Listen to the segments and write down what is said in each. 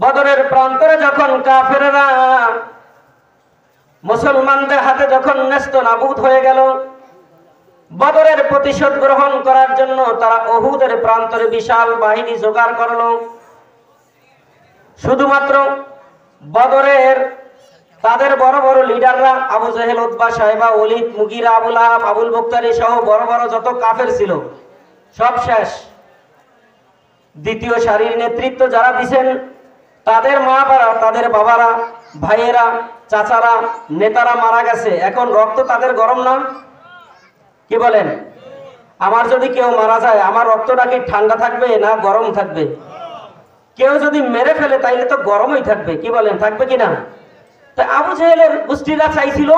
বদরের প্রান্তরে যখন কাফেররা মুসলমানদের হাতে যখন নেস্তনাবুদ হয়ে গেল, বদরের প্রতিশোধ গ্রহণ করার জন্য তারা উহুদের প্রান্তরে বিশাল বাহিনী জোগাড় করলো। শুধুমাত্র বদরের তাদের বড় বড় লিডাররা আবু জেহেল, উতবা, সাইবা, ওলীদ, মুগীরা, আবুল আহাব, আবুল বক্তারি সহ বড় বড় যত কাফের ছিল সব শেষ। দ্বিতীয় সারির নেতৃত্ব যারা দিছেন তাদের মা বাবা, তাদের বাবারা, ভাইয়েরা, চাচারা, নেতারা মারা গেছে। এখন রক্ত তাদের গরম না? কি বলেন? আমার যদি কেউ মারা যায় আমার রক্তটা কি ঠান্ডা থাকবে না গরম থাকবে? কেউ যদি মেরে ফেলে তাইলে তো গরমই থাকবে। কি বলেন, থাকবে কিনা? তাই আবু জেহেলের গোষ্ঠীরা চাইছিল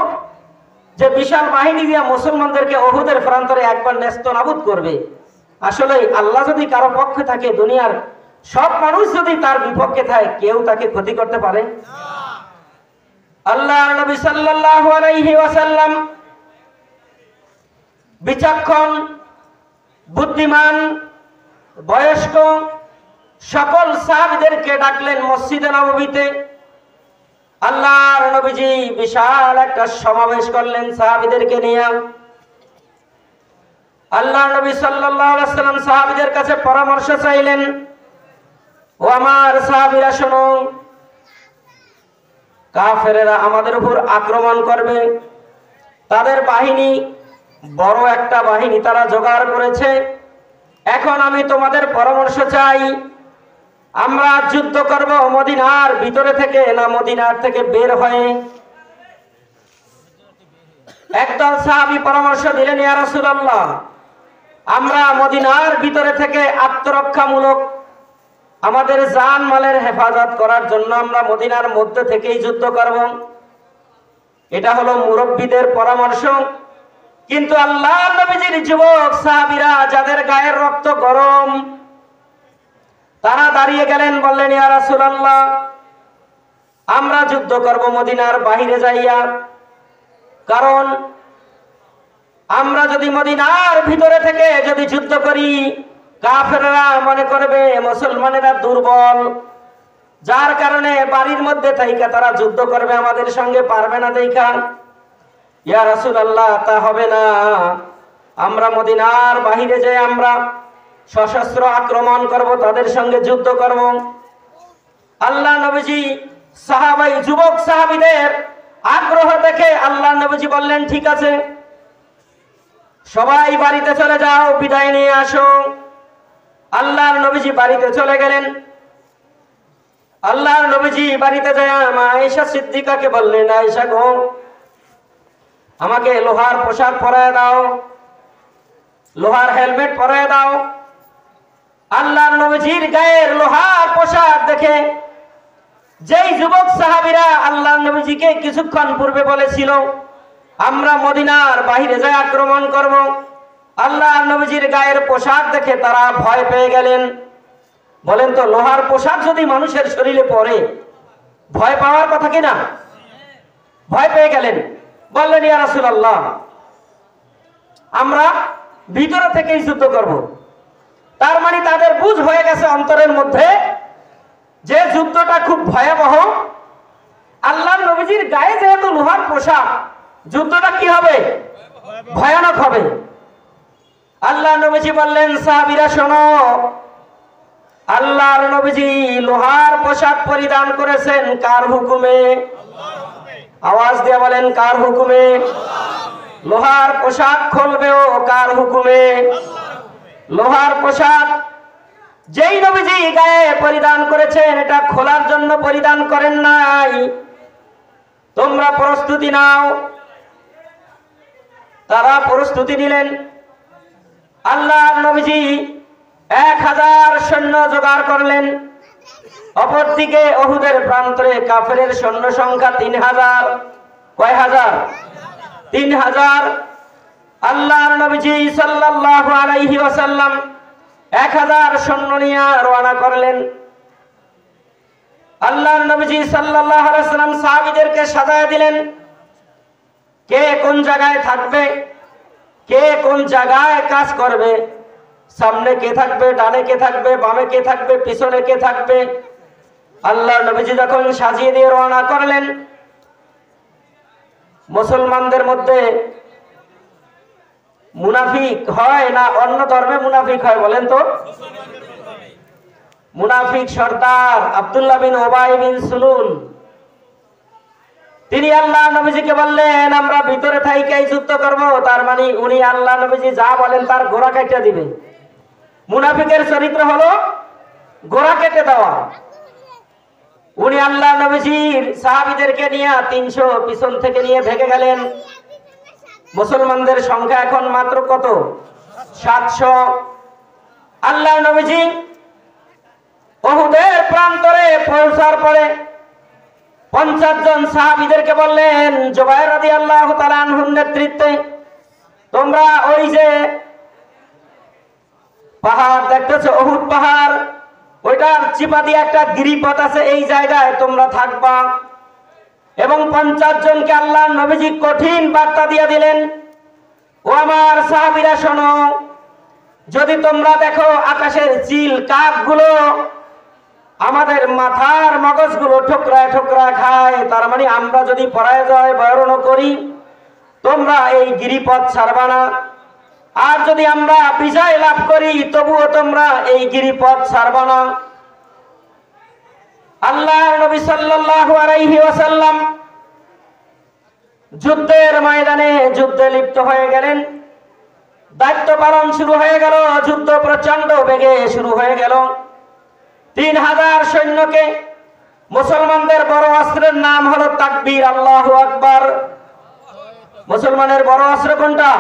যে বিশাল বাহিনী দিয়া মুসলমানদেরকে উহুদের প্রান্তরে একবার নেস্তনাবুদ করবে। আসলে আল্লাহ যদি কারো পক্ষে থাকে, দুনিয়ার সব মানুষ যদি তার বিপক্ষে থাকে, কেউ তাকে ক্ষতি করতে পারে? আল্লাহর নবী সাল্লাল্লাহু আলাইহি ওয়াসাল্লাম বিচক্ষণ, বুদ্ধিমান, বয়স্ক সকল সাহাবীদেরকে ডাকলেন মসজিদে নববীতে। আল্লাহর নবীজি বিশাল একটা সমাবেশ করলেন সাহাবীদেরকে নিয়ে। আল্লাহর নবী সাল্লাল্লাহু আলাইহি ওয়াসাল্লাম সাহাবীদের কাছে পরামর্শ চাইলেন, ও আমার সাহাবীরা শোনো, কাফেরেরা আমাদের উপর আক্রমণ করবে। তাদের বাহিনী, বড় একটা বাহিনী তারা জোগাড় করেছে। এখন আমি তোমাদের পরামর্শ চাই, আমরা যুদ্ধ করব মদিনার ভিতরে থেকে না মদিনার থেকে বের হয়ে? একদল সাহাবী পরামর্শ দিলেন, ইয়া রাসূলুল্লাহ, আমরা মদিনার ভিতরে থেকে আত্মরক্ষামূলক আমাদের জান মালের হেফাজত করার জন্য আমরা মদিনার মধ্যে থেকেই যুদ্ধ করব। এটা হলো মুরব্বীদের পরামর্শ। কিন্তু আল্লাহর নবীজির যুবক সাহাবীরা যাদের গায়ের রক্ত গরম, তারা দাঁড়িয়ে গেলেন, বললেন, ইয়া রাসূলুল্লাহ, আমরা যুদ্ধ করব মদিনার বাইরে যাইয়া। কারণ আমরা যদি মদিনার ভিতরে থেকে যদি যুদ্ধ করি, কাফেররা মনে করবে মুসলমানেরা দুর্বল, যার কারণে বাড়ির মধ্যে থাইকা তারা যুদ্ধ করবে, আমাদের সঙ্গে পারবে না দেখা। ইয়া রাসূলুল্লাহ, তা হবে না, আমরা মদিনার বাহিরে যে আমরা সশস্ত্র আক্রমণ করব, তাদের সঙ্গে যুদ্ধ করব। আল্লাহ নবীজি সাহাবাই যুবক সাহাবীদের আগ্রহ দেখে আল্লাহ নবীজি বললেন, ঠিক আছে, সবাই বাড়িতে চলে যাও, বিদায় নিয়ে আসো। আল্লাহর নবীজি বাড়িতে চলে গেলেন। আল্লাহর নবীজি বাড়িতে যায় মা আয়েশা সিদ্দিকাকে বললেন, আয়েশা গো, আমাকে লোহার পোশাক পরায় দাও, লোহার হেলমেট পরায় দাও। আল্লাহর নবীজির গায়ের লোহার পোশাক দেখে যেই যুবক সাহাবীরা আল্লাহর নবীজিকে কিছুক্ষণ পূর্বে বলেছিল আমরা মদিনার বাইরে যাই আক্রমণ করব, আল্লাহর নবীজির গায়ের পোশাক দেখে তারা ভয় পেয়ে গেলেন। বলেন তো, লোহার পোশাক যদি মানুষের শরীরে পড়ে ভয় পাওয়ার কথা কিনা? ভয় পেয়ে গেলেন। বললেন, ইয়া রাসূলুল্লাহ, আমরা ভিতরে থেকেই যুদ্ধ করব। তার মানে তাদের বুঝ হয়ে গেছে অন্তরের মধ্যে যে যুদ্ধটা খুব ভয়াবহ। আল্লাহর নবীজির গায়ে যেহেতু লোহার পোশাক, যুদ্ধটা কি হবে? ভয়ানক হবে। আল্লাহর নবীজি বললেন, সাহাবীরা শোনো, আল্লাহর নবীজি লোহার পোশাক পরিধান করেছেন কার হুকুমে? আওয়াজ দিয়ে বলেন, কার হুকুমে? লোহার পোশাক খুলবেও কার হুকুমে? লোহার পোশাক যেই নবীজি গায়ে পরিধান করেছেন এটা খোলার জন্য পরিধান করেন নাই। তোমরা প্রস্তুতি নাও। তারা প্রস্তুতি নিলেন। আল্লাহর নবীজি 1000 সৈন্য জোগাড় করলেন। অপরদিকে উহুদের প্রান্তরে কাফেরের সৈন্য সংখ্যা 3000। কয় হাজার? 3000। আল্লাহর নবীজি সাল্লাল্লাহু আলাইহি ওয়াসাল্লাম 1000 সৈন্য নিয়ে রওনা করলেন। আল্লাহর নবীজি সাল্লাল্লাহু আলাইহি ওয়াসাল্লাম সাহাবীদেরকে সাজায় দিলেন, কে কোন জায়গায় থাকবে, কে কোন জায়গায় কাজ করবে, সামনে কে থাকবে, ডানে কে থাকবে, বামে কে থাকবে, পিছনে কে থাকবে। আল্লাহ নবীজি যখন সাজিয়ে দিয়ে রওনা করলেন, মুসলমানদের মধ্যে মুনাফিক হয় না অন্য ধর্মে মুনাফিক হয় বলেন তো? মুনাফিক সর্দার আব্দুল্লাহ বিন উবাই বিন সুলুল, তিনি আল্লাহ নবীজিকে বললেন আমরা ভিতরে থাইকাই যুদ্ধ করব। তার মানে উনি আল্লাহ নবীজি যা বলেন তার গোড়া কেটে দিবে। মুনাফিকের চরিত্র হলো গোড়া কেটে দেওয়া। উনি আল্লাহ নবীজির সাহাবীদেরকে নিয়ে 300 পিছন থেকে নিয়ে ভেগে গেলেন। মুসলমানদের সংখ্যা এখন মাত্র কত? 700। আল্লাহ নবীজি উহুদের প্রান্তরে পৌঁছার পরে 50 জন সাহাবীদেরকে বললেন, জুবাইর রাদিয়াল্লাহু তাআলা আনহুর নেতৃত্বে তোমরা ওই যে পাহাড় দেখতেছো উহুদ পাহাড়, ওইটার চিপা দিয়ে একটা গিরিপথ আছে, এই জায়গায় তোমরা থাকবা। এবং 50 জনকে আল্লাহ নবীজি কঠিন বার্তা দিয়ে দিলেন, ও আমার সাহাবীরা শোনো, যদি তোমরা দেখো আকাশের চিল কাকগুলো আমাদের মাথার মগজগুলো ঠোকরায় ঠোকরায় খায়, তার মানে আমরা যদি পরাজয় বরণ করি তোমরা এই গিরিপথ ছাড়বা না। আর যদি আমরা বিজয় লাভ করি তবুও তোমরা এই গিরিপথ ছাড়বা না। আল্লাহ নবী সাল্লাল্লাহু আলাইহি ওয়াসাল্লাম যুদ্ধের ময়দানে যুদ্ধে লিপ্ত হয়ে গেলেন। দায়িত্ব পালন শুরু হয়ে গেল। যুদ্ধ প্রচন্ড বেগে শুরু হয়ে গেল। 3000 সৈন্যকে, মুসলমানদের বড় অস্ত্রের নাম হলো তাকবীর, আল্লাহু আকবার। মুসলমানের বড় অস্ত্র কোনটা?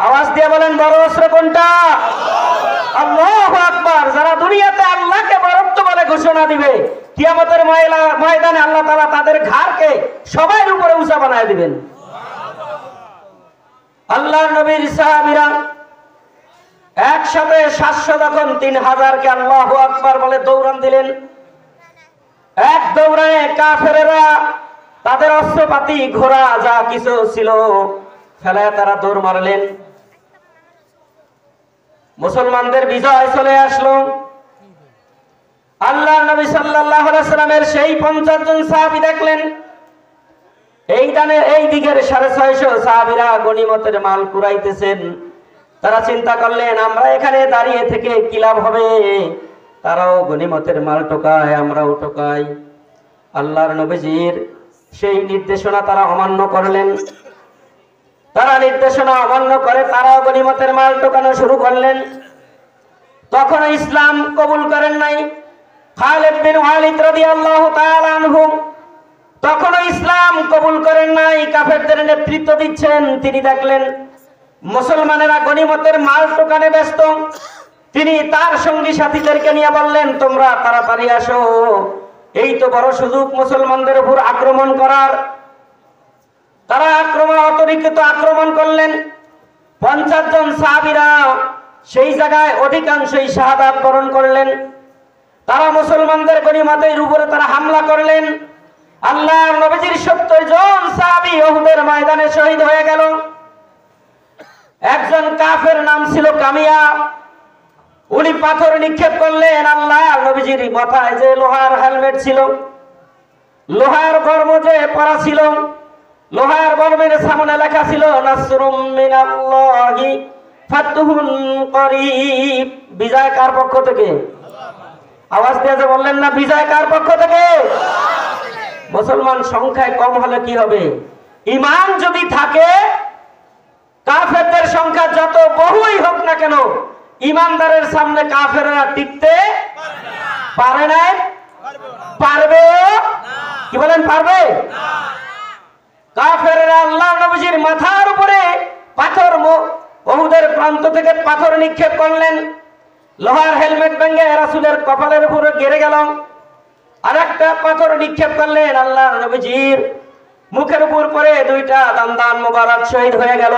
আওয়াজ দিয়ে বলেন, বড় অস্ত্র কোনটা? আল্লাহু আকবার। যারা দুনিয়াতে আল্লাহকে বরত্ব বলে ঘোষণা দিবে, কিয়ামতের ময়দানে আল্লাহ তাআলা তাদের ঘাড়কে সবার উপরে উঁচা বানায় দিবেন। আল্লাহর নবীর সাহাবীরা একসাথে 700 যখন 3000কে আল্লাহু আকবার বলে দৌড়ান দিলেন, এক দৌড়ানে কাফেরেরা তাদের অস্ত্রপাতি ঘোড়া যা কিছু ছিল ফেলায় তারা দৌড় মারলেন। মুসলমানদের বিজয় চলে আসলো। আল্লাহর নবী সাল্লাল্লাহু আলাইহি সাল্লামের সেই 50 জন সাহাবী দেখলেন এই দিকের 650 সাহাবীরা গনিমতের মাল কুড়াইতেছেন। তারা চিন্তা করলেন আমরা এখানে দাঁড়িয়ে থেকে কি লাভ হবে, তারাও গনিমতের মাল টোকায়, আমরাও টোকাই। আল্লাহর নবীজির সেই নির্দেশনা তারা অমান্য করলেন। তারা নির্দেশনা অমান্য করে তারাও গনিমতের মাল টোকানো শুরু করলেন। তখন ইসলাম কবুল করেন নাই খালিদ বিন ওয়ালিদ রাদিয়াল্লাহু তাআলা আনহু, তখন ইসলাম কবুল করেন নাই। কাফেরদের নেতৃত্ব দিচ্ছেন তিনি, দেখলেন মুসলমানেরা গনিমতের মাল টোকানে ব্যস্ত। তিনি তার সঙ্গী সাথীদেরকে নিয়ে বললেন তোমরা তাড়াতাড়ি আসো, এই তো বড় সুযোগ মুসলমানদের উপর আক্রমণ করার। তারা অতর্কিত আক্রমণ করলেন। 50 জন সাহাবীরা সেই জায়গায় অধিকাংশই শাহাদাত বরণ করলেন। তারা মুসলমানদের গনিমতের উপরে তারা হামলা করলেন। আল্লাহর নবীজির 70 জন সাহাবী উহুদের ময়দানে শহীদ হয়ে গেল। একজন কাফের নাম ছিল কামিয়া, উনি পাথর নিক্ষেপ করলেন। আল্লাহর নবীজির মাথায় যে লোহার হেলমেট ছিল, লোহার গর্ম যে পরা ছিল, লোহার গর্মের সামনে লেখা ছিল নাসরুম মিনাল্লাহি ফাতহুন করিব। বিজয় কার পক্ষ থেকে? আওয়াজ দিয়ে যে বললেন না, বিজয় কার পক্ষ থেকে? মুসলমান সংখ্যায় কম হলে কি হবে? ঈমান যদি থাকে, কাফেরদের সংখ্যা যত বহুই হোক না কেন, ঈমানদারের সামনে কাফেররা টিকতে পারে না, পারবে কি বলেন? পারবে? কাফেররা আল্লাহ নবীজির মাথার উপরে পাথর, উহুদের প্রান্ত থেকে পাথর নিক্ষেপ করলেন। লোহার হেলমেট ভেঙে রাসূলের কপালের উপরে গেড়ে গেল। আরেকটা পাথর নিক্ষেপ করলেন, আল্লাহর নবীজির মুখের উপর পড়ে 2টা দান মোবারক শহীদ হয়ে গেল।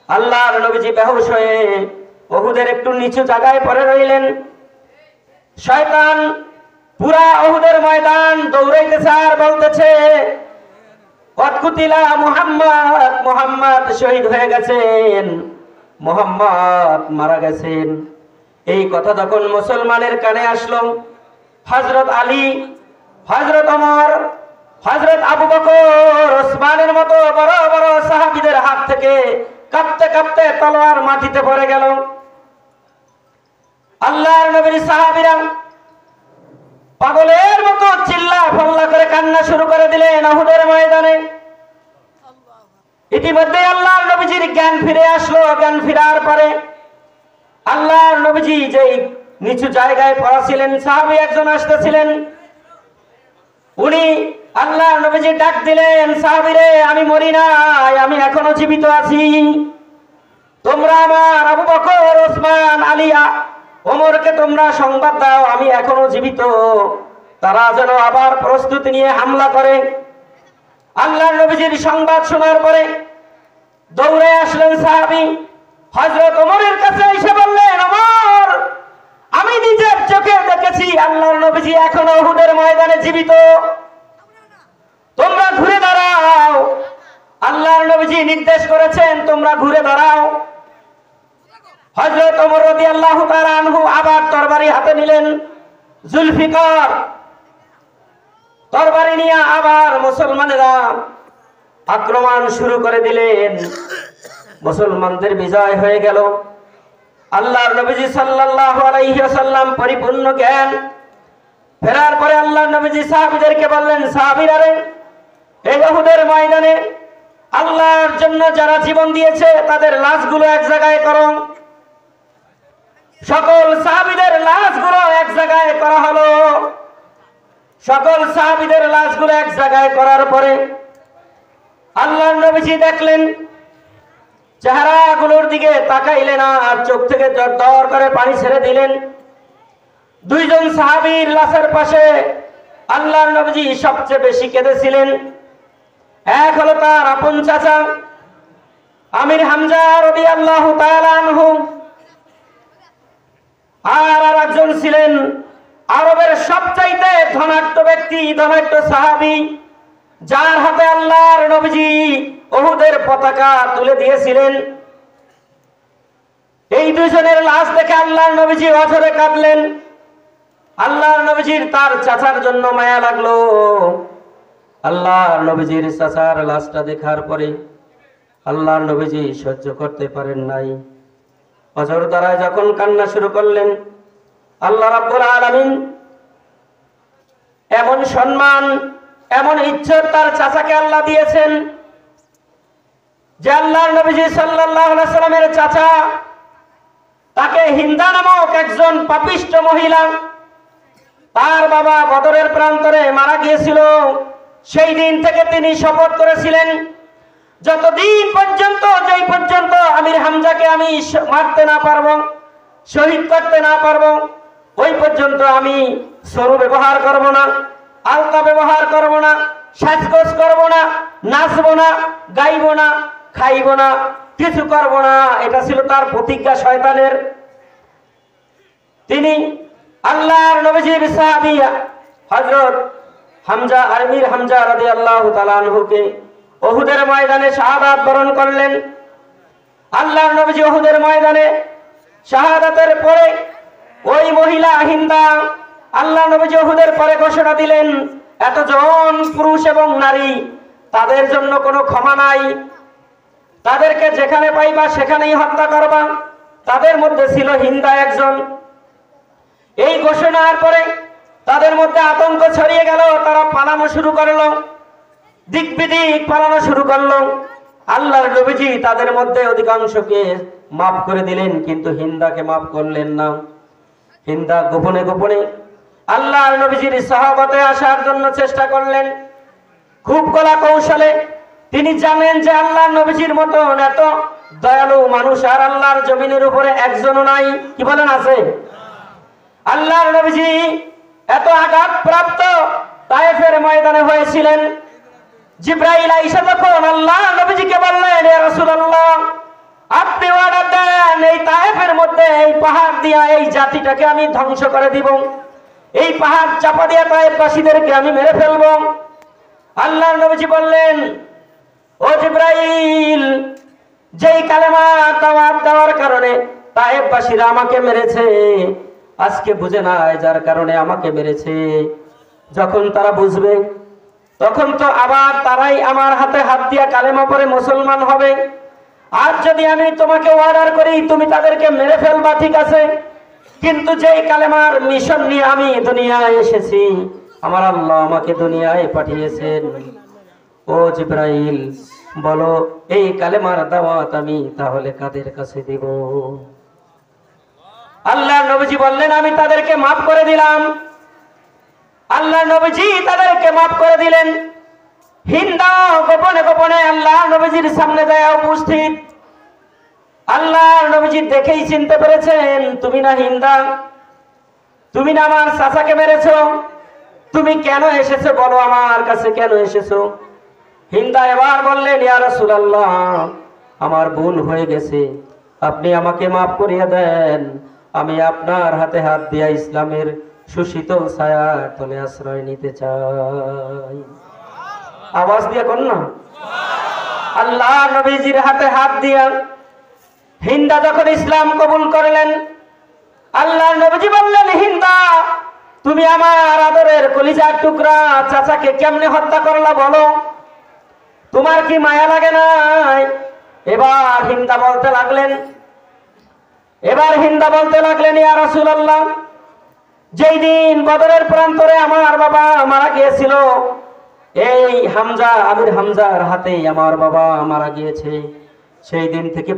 আল্লাহর নবীজি বেহুশ হয়ে উহুদের একটু নিচু জায়গায় পড়ে রইলেন। শয়তান পুরা উহুদের ময়দান দৌড়াইতেছে আর বলতেছে ওয়াকুতিলা মুহাম্মদ, মুহাম্মদ শহীদ হয়ে গেছেন, মুহাম্মদ মারা গেছেন। এই কথা যখন মুসলমানের কানে আসলো, হযরত আলী, হযরত ওমর, হযরত আবু বকর, ওসমানের মতো বড় বড় সাহাবীদের হাত থেকে কাঁপতে কাঁপতে তলোয়ার মাটিতে পড়ে গেল। আল্লাহর নবীর সাহাবীরা পাগলের মতো চিল্লা ফাল্লা করে কান্না শুরু করে দিলেন উহুদের ময়দানে। ইতিমধ্যে আল্লাহর নবীজির জ্ঞান ফিরে আসলো। জ্ঞান ফেরার পরে আল্লাহর নবীজি যেই নিচু জায়গায় পড়া ছিলেন, সাহাবী একজন আসতেছিলেন। উনি আল্লাহর নবীজি ডাক দিলেন, সাহাবীরে আমি মরি নাই, আমি এখনো জীবিত আছি। তোমরা আমার আবু বকর, ওসমান, আলী, ওমরকে তোমরা সংবাদ দাও আমি এখনো জীবিত, তারা যেন আবার প্রস্তুতি নিয়ে হামলা করে। আল্লাহর নবীজির সংবাদ শোনার পরে দৌড়ে আসলেন সাহাবী, হযরত ওমরের কাছে এসে বললেন, ওমর, আমি নিজের চোখে দেখেছি আল্লাহর নবীজি এখনো উহুদের ময়দানে জীবিত, তোমরা ঘুরে দাঁড়াও। আল্লাহর নবীজি নির্দেশ করেছেন তোমরা ঘুরে দাঁড়াও। হযরত ওমর রাদিয়াল্লাহু তাআলা আনহু আবার তরবারি হাতে নিলেন। জুলফিকার তরবারি নিয়ে আবার মুসলমানেরা আক্রমণ শুরু করে দিলেন। মুসলমানদের বিজয় হয়ে গেল। আল্লাহর নবীজি সাল্লাল্লাহু আলাইহি ওয়াসাল্লাম পরিপূর্ণ জ্ঞান ফেরার পরে আল্লাহর নবীজি সাহাবীদেরকে বললেন, সাহাবীরা রে, এই উহুদের ময়দানে আল্লাহর জন্য যারা জীবন দিয়েছে তাদের লাশগুলো এক জায়গায় করো। সকল সাহাবীদের লাশগুলো এক জায়গায় করা হলো। সকল সাহাবীদের লাশগুলো এক জায়গায় করার পরে আল্লাহর নবীজি দেখলেন, চেহারাগুলোর দিকে তাকাইলেন না, আর চোখ থেকে দর করে পানি ছেড়ে দিলেন। দুইজন সাহাবীর লাশের পাশে আল্লাহর নবীজি সবচেয়ে বেশি কেঁদেছিলেন। এক হলো তার আপন চাচা আমির হামজা রাদিয়াল্লাহু তাআলা আনহু, আর আরেকজন ছিলেন আরবের সবচাইতে ধনাঢ্য ব্যক্তি, ধনাঢ্য সাহাবী, যার হাতে আল্লাহর নবীজি উহুদের পতাকা তুলে দিয়েছিলেন। এই দুজনের লাশ দেখে আল্লাহর নবীজি অঝরে কাঁদলেন। আল্লাহর নবীজির তার চাচার জন্য মায়া লাগলো। আল্লাহর নবীজির চাচার লাশটা দেখার পরে আল্লাহর নবীজি সহ্য করতে পারেন নাই। অঝর দ্বারা যখন কান্না শুরু করলেন, আল্লাহ রাব্বুল আলামিন এমন সম্মান, এমন ইজ্জত তার চাচাকে আল্লাহ দিয়েছেন যে আল্লাহর নবীজি সাল্লাল্লাহু আলাইহি ওয়াসাল্লামের চাচা, তাকে হিন্দা নামক একজন পাপিষ্ঠ মহিলা, তার বাবা বদরের প্রান্তরে মারা গিয়েছিল। সেই দিন থেকে তিনি শপথ করেছিলেন, যতদিন পর্যন্ত, যেই পর্যন্ত আমির হামজাকে আমি মারতে না পারবো, শহীদ করতে না পারবো, ওই পর্যন্ত আমি সরু ব্যবহার করব না, আলতা ব্যবহার করব না, সাজগোজ করব না, নাচবো না, গাইব না, খাইব না, কিছু করব না। এটা ছিল তার প্রতিজ্ঞা শয়তানের। তিনি আল্লাহর নবীজির সাহাবী হযরত হামজা, আমির হামজা রাদিয়াল্লাহু তাআলা আনহুকে উহুদের ময়দানে শাহাদাত বরণ করলেন। আল্লাহর নবীজি উহুদের ময়দানে শাহাদাতের পরে ওই মহিলা হিন্দা, আল্লাহর নবীজি উহুদের পরে ঘোষণা দিলেন, এতজন পুরুষ এবং নারী, তাদের জন্য কোনো ক্ষমা নাই, তাদেরকে যেখানে পাইবা সেখানেই হত্যা করবা। তাদের মধ্যে ছিল হিন্দা একজন। এই ঘোষণার পরে তাদের মধ্যে আতঙ্ক ছড়িয়ে গেল, তারা পালানো শুরু করলো, দিক বিদিক পালানো শুরু করলো। আল্লাহর নবীজি তাদের মধ্যে অধিকাংশকে মাফ করে দিলেন, কিন্তু হিন্দাকে মাফ করলেন না। হিন্দা গোপনে গোপনে আল্লাহর নবীজির সাহাবতে আসার জন্য চেষ্টা করলেন, খুব কলা কৌশলে। তিনি জানেন যে আল্লাহর নবীজির মতন এত দয়ালু মানুষ আর আল্লাহর জমিনের উপরে একজনও নাই। কি বলেন, আছে? আল্লাহর নবীজি এত আঘাত প্রাপ্ত তায়েফের ময়দানে হয়েছিলেন। জিবরাইল আইসা তখন আল্লাহর নবীজিকে বললেন, ইয়া রাসূলুল্লাহ, আপনি অর্ডার দেন, এই তায়েফের মধ্যে এই পাহাড় দিয়া এই জাতিটাকে আমি ধ্বংস করে দিব, এই পাহাড় চাপা দিয়া তায়েফবাসীদেরকে আমি মেরে ফেলব। আল্লাহর নবীজি বললেন, ও জিবরাইল, যেই কালেমা দাওয়াত দেওয়ার কারণে তায়েফবাসীরা আমাকে মেরেছে, আজকে বুঝে নাই, যার কারণে আমাকে মেরেছে। যখন তারা বুঝবে তখন তো আবার তারাই আমার হাতে হাত দিয়া কালেমা পড়ে মুসলমান হবে। আর যদি আমি তোমাকে অর্ডার করি তুমি তাদেরকে মেরে ফেলবা, ঠিক আছে, কিন্তু যেই কালেমার মিশন নিয়ে আমি দুনিয়ায় এসেছি, আমার আল্লাহ আমাকে দুনিয়ায় পাঠিয়েছেন, ও জিবরাইল বলো এই কালেমার দাওয়াত আমি তাহলে কাদের কাছে দিব? আল্লাহ নবীজি বললেন আমি তাদেরকে মাফ করে দিলাম। আল্লাহ নবীজি তাদেরকে মাফ করে দিলেন। হিন্দা গোপনে গোপনে আল্লাহ নবীজির সামনে যায় উপস্থিত। আল্লাহ নবীজি দেখেই চিনতে পেরেছেন, তুমি না হিন্দা, তুমি না আমার চাচাকে মেরেছো, তুমি কেন এসেছো বলো, আমার কাছে কেন এসেছো? হিন্দা এবার বললেন, ইয়া রাসূলুল্লাহ আমার ভুল হয়ে গেছে, আপনি আমাকে মাফ করিয়ে দেন, আমি আপনার হাতে হাত দিয়া ইসলামের সুশীতল ছায়ার তলে আশ্রয় নিতে চাই। আওয়াজ দিয়ে কোন না। আল্লাহ নবীজির হাতে হাত দিয়া হিন্দা যখন ইসলাম কবুল করলেন, আল্লাহ নবীজি বললেন, হিন্দা তুমি আমার আদরের কলিজার টুকরা চাচাকে কেমনে হত্যা করলা বলো, তোমার কি মায়া লাগে নাই? এবার হিন্দা বলতে লাগলেন, ইয়া রাসূলুল্লাহ যেই দিন বদরের প্রান্তরে আমার বাবা মারা গিয়েছিল, এই হামজা আমির হামজার হাতেই আমার বাবা মারা গিয়েছে। সেই দিন থেকে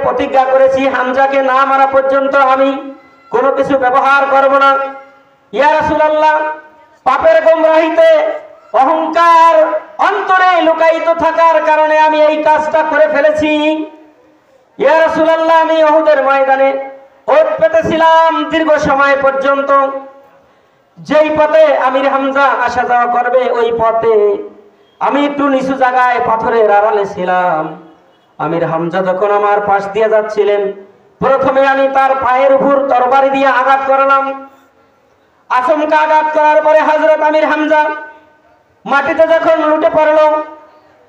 প্রতিজ্ঞা করেছি হামজাকে না মারা পর্যন্ত আমি কোনো কিছু ব্যবহার করব না। ইয়া রাসূলুল্লাহ পাপের গোমরাহিতে অহংকার অন্তরে লুকায়িত থাকার কারণে আমি এই কাজটা করে ফেলেছি। ইয়া রাসূলুল্লাহ আমি উহুদের ময়দানে ওঠ পেতেছিলাম দীর্ঘ সময় পর্যন্ত। যেই পথে আমির হামজা আসা যাওয়া করবে ওই পথে আমি একটু নিচু জায়গায় পাথরের আড়ালে ছিলাম। আমির হামজা যখন আমার পাশ দিয়ে যাচ্ছিলেন, প্রথমে আমি তার পায়ের উপর তরবারি দিয়ে আঘাত করলাম। আচমকা আঘাত করার পরে হযরত আমির হামজা মাটিতে যখন লুটে পড়ল,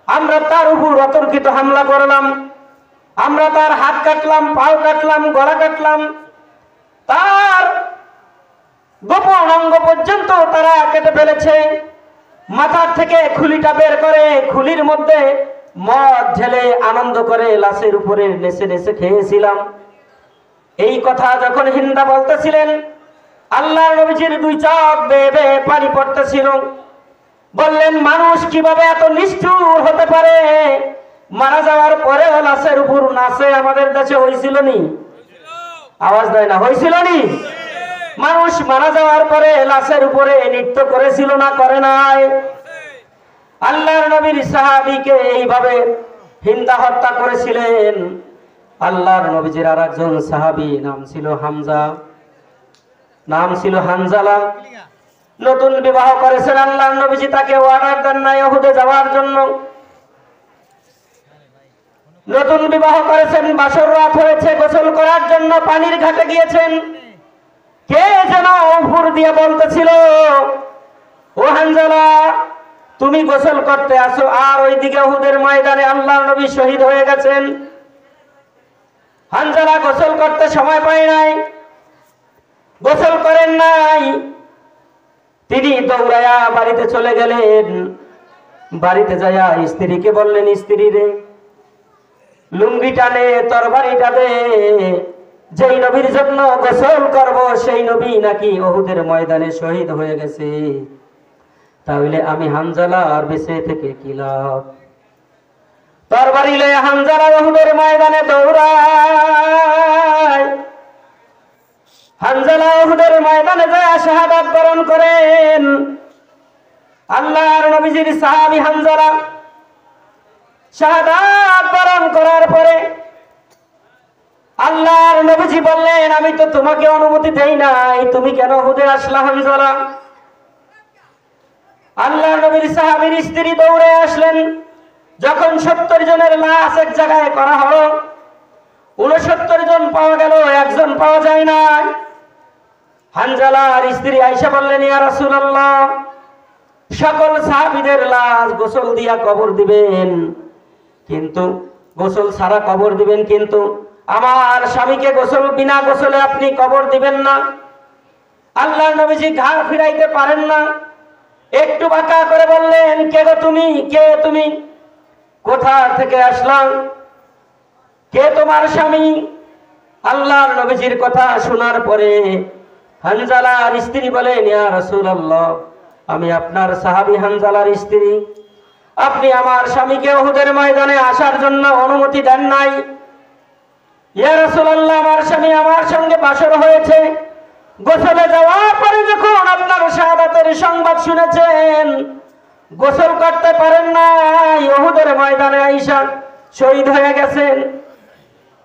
আমরা তার উপর অতর্কিত হামলা করলাম। আমরা তার হাত কাটলাম, পাও কাটলাম, গলা কাটলাম, তার গোপন অঙ্গ পর্যন্ত তারা কেটে ফেলেছে। মাথার থেকে খুলিটা বের করে খুলির মধ্যে মদ ঢেলে আনন্দ করে লাশের উপরে নেচে নেচে খেয়েছিলাম। এই কথা যখন হিন্দা বলতেছিলেন, আল্লাহর নবীজির দুই চোখ বেয়ে বেয়ে পানি পড়তেছিল। বললেন, মানুষ কিভাবে এত নিষ্ঠুর হতে পারে? মারা যাওয়ার পরেও লাশের উপর নাচে আমাদের দেশে হয়েছিল নি? আওয়াজ দেয় না, হয়েছিল নি? মানুষ মারা যাওয়ার পরে লাশের উপরে নৃত্য করেছিল না, করে নাই? আল্লাহর নবীর সাহাবীকে এইভাবে হিন্দা হত্যা করেছিলেন। আল্লাহর নবীজির আর একজন সাহাবী নাম ছিল হানজালা, নতুন বিবাহ করেছেন। আল্লাহর নবীজি তাকে অর্ডার দেন নাই উহুদে যাওয়ার জন্য। নতুন বিবাহ করেছেন, বাসর রাত হয়েছে, গোসল করার জন্য পানির ঘাটে গিয়েছেন। কে যেন উপর দিয়ে বলতেছিল, ও হানজালা তুমি গোসল করতে আসো, আর ওইদিকে উহুদের ময়দানে আল্লাহর নবী শহীদ হয়ে গেছেন। হানজালা গোসল করতে সময় পায় নাই, গোসল করেন নাই, তিনি দৌড়ায়া বাড়িতে চলে গেলেন। বাড়িতে যায়া স্ত্রীকে বললেন, স্ত্রী রে লুঙ্গি টানে তরবারিটা দে, যেই নবীর জন্য গোসল করব সেই নবী নাকি উহুদের ময়দানে শহীদ হয়ে গেছে, তাহলে আমি হানজালা আর বেঁচে থেকে কি লাভ? তরবারি লয়ে হানজালা উহুদের ময়দানে দৌড়ায়। হানজালা উহুদের ময়দানে যায় শাহাদাত বরণ করেন। আল্লাহর নবীজির সাহাবী হানজালা শাহাদাত বরণ করার পরে আল্লাহর নবীজি বললেন, আমি তো তোমাকে অনুমতি দেই নাই, তুমি কেন উহুদে আসলা হানজালা? আল্লাহর নবীর সাহাবীর স্ত্রী দৌড়ে আসলেন। যখন 70 জনের লাশ এক জায়গায় করা হলো, 69 জন পাওয়া গেল, একজন পাওয়া যায় না। হানজালার স্ত্রী আয়েশা বললেন, ইয়া রাসূলুল্লাহ সকল সাহাবীদের লাশ গোসল দিয়া কবর দিবেন, কিন্তু গোসল ছাড়া কবর দিবেন, কিন্তু আমার স্বামীকে বিনা গোসলে আপনি কবর দিবেন না। আল্লাহর নবীজি ঘাড় ফিরাইতে পারেন না, একটু বাঁকা করে বললেন, কে গো তুমি, কে তুমি, কোথা থেকে আসলাম, কে তোমার স্বামী? আল্লাহর নবীজির কথা শোনার পরে হানজালার স্ত্রী বলেন, ইয়া রাসূলুল্লাহ, আমি আপনার সাহাবী হানজালার স্ত্রী। আপনি আমার স্বামীকে উহুদের ময়দানে আসার জন্য অনুমতি দেন নাই। ইয়া রাসূলুল্লাহ, আমার স্বামী আমার সঙ্গে বাসর হয়েছে। গোসলে যাওয়ার পরে যখন আপনার শাহাদাতের সংবাদ শুনেছেন, গোসল করতে পারেন নাই, উহুদের ময়দানে আইসা শহীদ হয়ে গেছেন।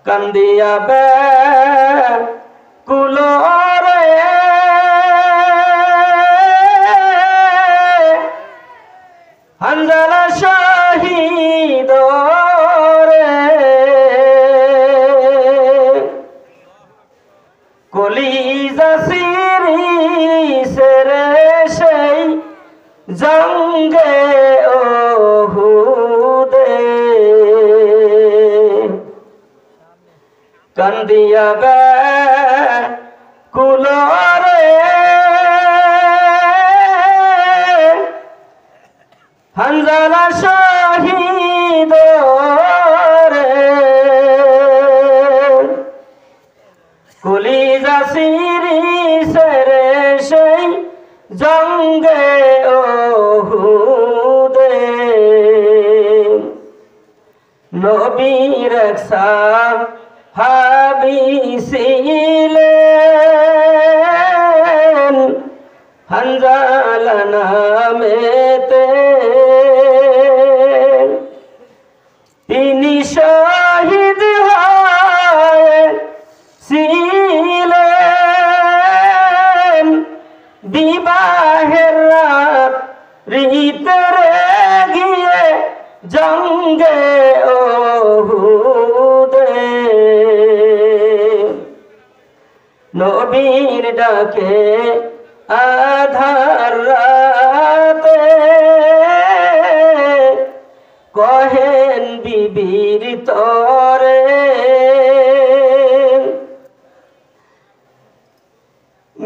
কান্দিয়া ব্যাকুল রে হানজালা শহীদ রে, কলিজা সিরিছে রে সেই জঙ্গে ওহুদে, কান্দিয়া ব্যাকুল রে হানজালা শহীদ রে, কলিজা সিরিছে রে সেই জঙ্গে ওহুদে। নবীর সাহাবী ছিলেন হানজালা নামেতে, তিনি শহীদ হয়েছিলেন বিবাহের রাত রিতরে গিয়ে জঙ্গে ওহুদে। নবীর ডাকে আধার রাতে কহেন বিবির তরে,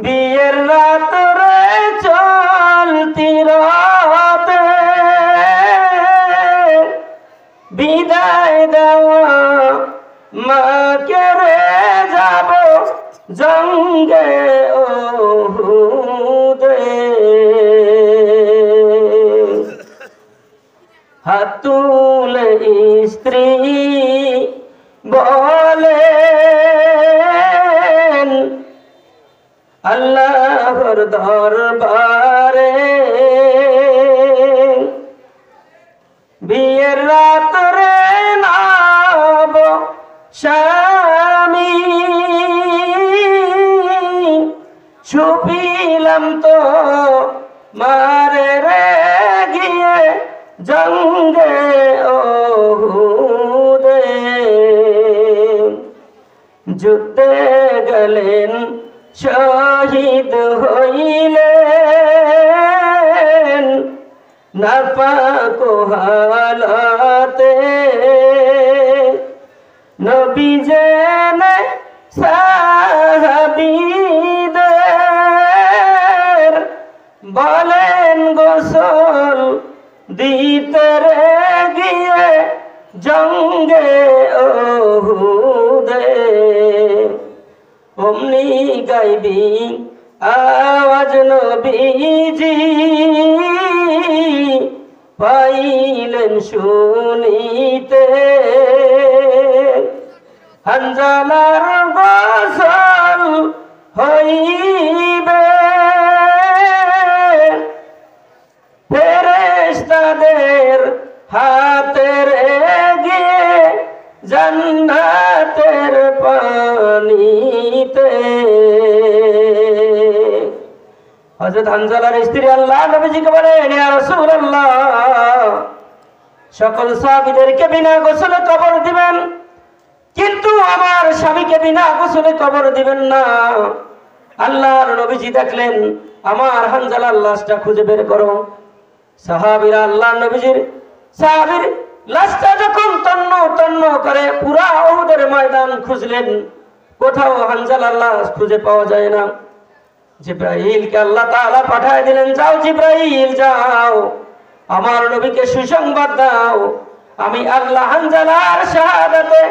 বিয়ের রাত রে চলতি রাতে বিদায় দেওয়া মাকে রে যাব জঙ্গে ওহুদে। হাত তুলে স্ত্রী বলেন, আল্লাহর দরবারে বিয়ের রাত রে নাব স্বামী, ছুপিলাম তো মারে রে গিয়ে জঙ্গে ওহুদে। যুদ্ধে গেলেন শহীদ হইলেন নাপাক হালাতে, নবী জেনে সাহাবীদের বলেন গোসল দিতে রে গিয়ে জঙ্গে ওহুদে। অমনি গাইবি আওয়াজ নবীজি পাইলেন শুনিতে, হানজালার গোসল হইবে ফেরেশতাদের হাতের গিয়ে জান্নাতের পানিতে। হযরত হানজালার স্ত্রী আল্লাহ নবীজিকে বলেন, ইয়া রাসূলুল্লাহ, সকল সাহাবীদেরকে বিনা গোসলে কবর দিবেন, কিন্তু আমার স্বামীকে বিনা গোসলে কবর দিবেন না। আল্লাহর নবীজি দেখলেন, আমার হানজালার লাশটা খুঁজে বের করো। সাহাবীরা আল্লাহর নবীজির সাহাবীর লাশটা যখন তন্ন তন্ন করে পুরা উহুদের ময়দান খুঁজলেন, কোথাও হানজালার লাশ খুঁজে পাওয়া যায় না। জিবরাইলকে আল্লাহ তাআলা পাঠায় দিলেন, যাও জিবরাইল যাও, আমার নবীকে সুসংবাদ দাও, আমি আল্লাহ হানজালার শাহাদাতে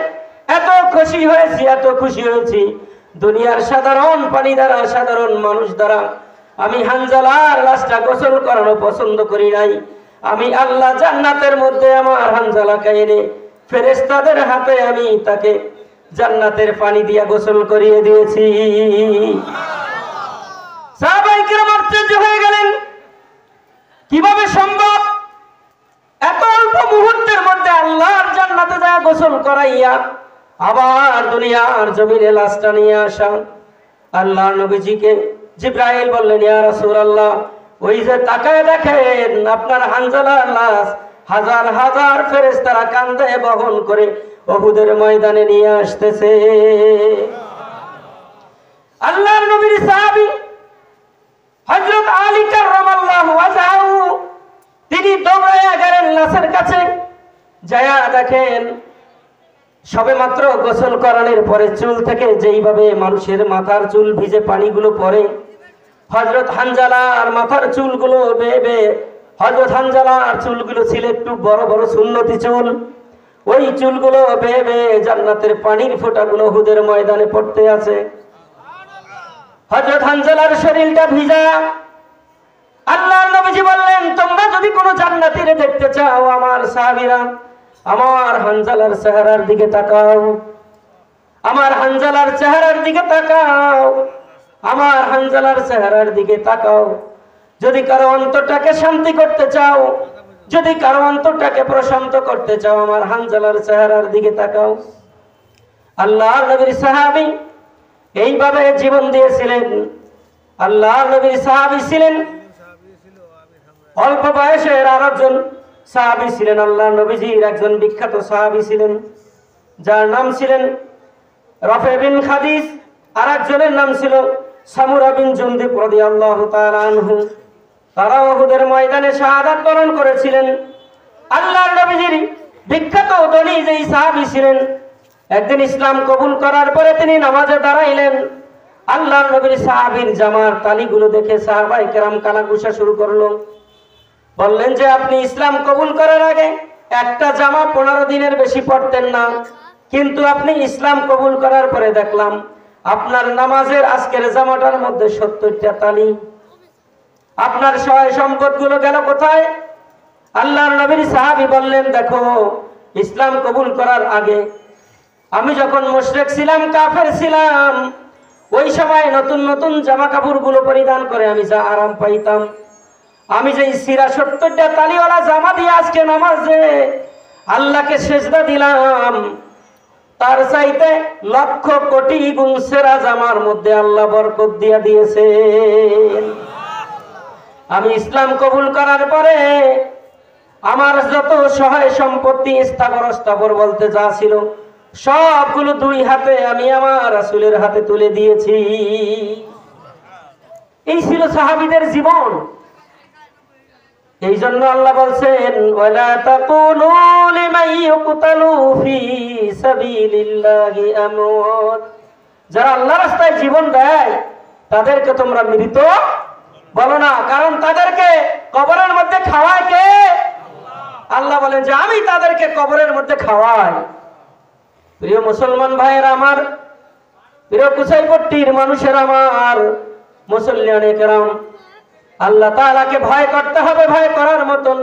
এত খুশি হয়েছি, এত খুশি হয়েছি, দুনিয়ার সাধারণ পানি দ্বারা, সাধারণ মানুষ দ্বারা আমি হানজালার লাশটা গোসল করানো পছন্দ করি নাই। আমি আল্লাহ জান্নাতের মধ্যে আমার হানজালাকে এনে ফেরেশতাদের হাতে আমি তাকে জান্নাতের পানি দিয়া গোসল করিয়ে দিয়েছি। সাহাবায়ে কিরাম আশ্চর্য হয়ে গেলেন, কিভাবে সম্ভব এত অল্প মুহূর্তের মধ্যে আল্লাহর জান্নাতে যা গোসল করাইয়া আবার দুনিয়ার জমিনে লাশটা নিয়ে আসা। আল্লাহর নবীজিকে জিবরাইল বললেন, ইয়া রাসূলুল্লাহ, ওই যে তাকায় দেখেন আপনার হানজালার লাশ হাজার হাজার ফেরেশতারা কাঁধে বহন করে উহুদের ময়দানে নিয়ে আসতেছে। আল্লাহর নবীর সাহাবী হযরত আলী কাররামাল্লাহু ওয়াজহাহু তিনি দৌড়াইয়া গেলেন লাশের কাছে, যায়া দেখেন সবে মাত্র গোসল করানোর পরে চুল থেকে যেইভাবে মানুষের মাথার চুল ভিজে পানিগুলো পড়ে, হযরত হানজালার মাথার চুলগুলো বেয়ে বেয়ে, হযরত হানজালার চুলগুলো ছিল একটু বড় বড় সুন্নতি চুল, ওই চুলগুলো বেয়ে বেয়ে জান্নাতের পানির ফোঁটাগুলো উহুদের ময়দানে পড়তে আছে। হযরত হানজালার শরীরটা ভিজা। আল্লাহর নবীজি বললেন, তোমরা যদি কোনো জান্নাতীর দেখতে চাও আমার সাহাবীরা, আমার হানজালার চেহারার দিকে তাকাও, আমার হানজালার চেহারার দিকে তাকাও, আমার হানজালার চেহারার দিকে তাকাও। যদি কারো অন্তরটাকে শান্তি করতে চাও, যদি কারো অন্তরটাকে প্রশান্ত করতে চাও, আমার হানজালার চেহারার দিকে তাকাও। আল্লাহর নবীর সাহাবী এইভাবে জীবন দিয়েছিলেন। আল্লাহর নবীর সাহাবী ছিলেন অল্প বয়সের, আর একজন সাহাবী ছিলেন আল্লাহর নবীজির একজন বিখ্যাত সাহাবী ছিলেন, যার নাম ছিলেন রাফি বিন খাদিজ, আর একজনের নাম ছিল সামুরা বিন জুনদুব রাদিয়াল্লাহু তাআলা আনহু। তারা উহুদের ময়দানে শাহাদাত বরণ করেছিলেন। আল্লাহর নবীজির বিখ্যাত ধনী যেই সাহাবী ছিলেন, একদিন ইসলাম কবুল করার পরে তিনি নামাজে দাঁড়াইলেন। আল্লাহর নবীর সাহাবীর জামার তালিগুলো দেখে সাহাবায়ে কেরাম কানাঘুষা শুরু করলো। বললেন যে আপনি ইসলাম কবুল করার আগে একটা জামা 15 দিনের বেশি পরতেন না, কিন্তু আপনি ইসলাম কবুল করার পরে দেখলাম আপনার নামাজের আজকের জামাটার মধ্যে 70টা তালি। আপনার সহায় সম্পদগুলো গেল কোথায়? আল্লাহর নবীর সাহাবী বললেন, দেখো ইসলাম কবুল করার আগে আমি যখন মুশরিক ছিলাম, কাফের ছিলাম, ওই সময় নতুন নতুন জামা কাপড়গুলো পরিধান করে আমি যা আরাম পাইতাম, আমি যে 70টা তালিওয়ালা জামা দিয়ে আজকে নামাজে আল্লাহকে সেজদা দিলাম, তার চাইতে লক্ষ কোটি গুণ সেরা জামার মধ্যে আল্লাহ বরকত দিয়া দিয়েছেন। আমি ইসলাম কবুল করার পরে আমার যত সহায় সম্পত্তি স্থাবর বলতে যা ছিল সবগুলো 2 হাতে আমি আমার রাসূলের হাতে তুলে দিয়েছি। এই ছিল সাহাবীদের জীবন। এই জন্য আল্লাহ বলছেন, ওয়ালা তাকুলু লিমান ইউকতালু ফি সাবিলিল্লাহি আমওয়াত, যারা আল্লাহর রাস্তায় জীবন দেয় তাদেরকে তোমরা মৃত বলো না, কারণ তাদেরকে কবরের মধ্যে খাওয়ায় কে? আল্লাহ বলেন যে আমি তাদেরকে কবরের মধ্যে খাওয়াই। প্রিয় মুসলমান ভাইয়েরা আমার, প্রিয় কুচাইপট্টির মানুষের আমার, মুসল্লিয়ানে কেরাম, আল্লাহ তাআলাকে ভয় করতে হবে, ভয় করার মতন।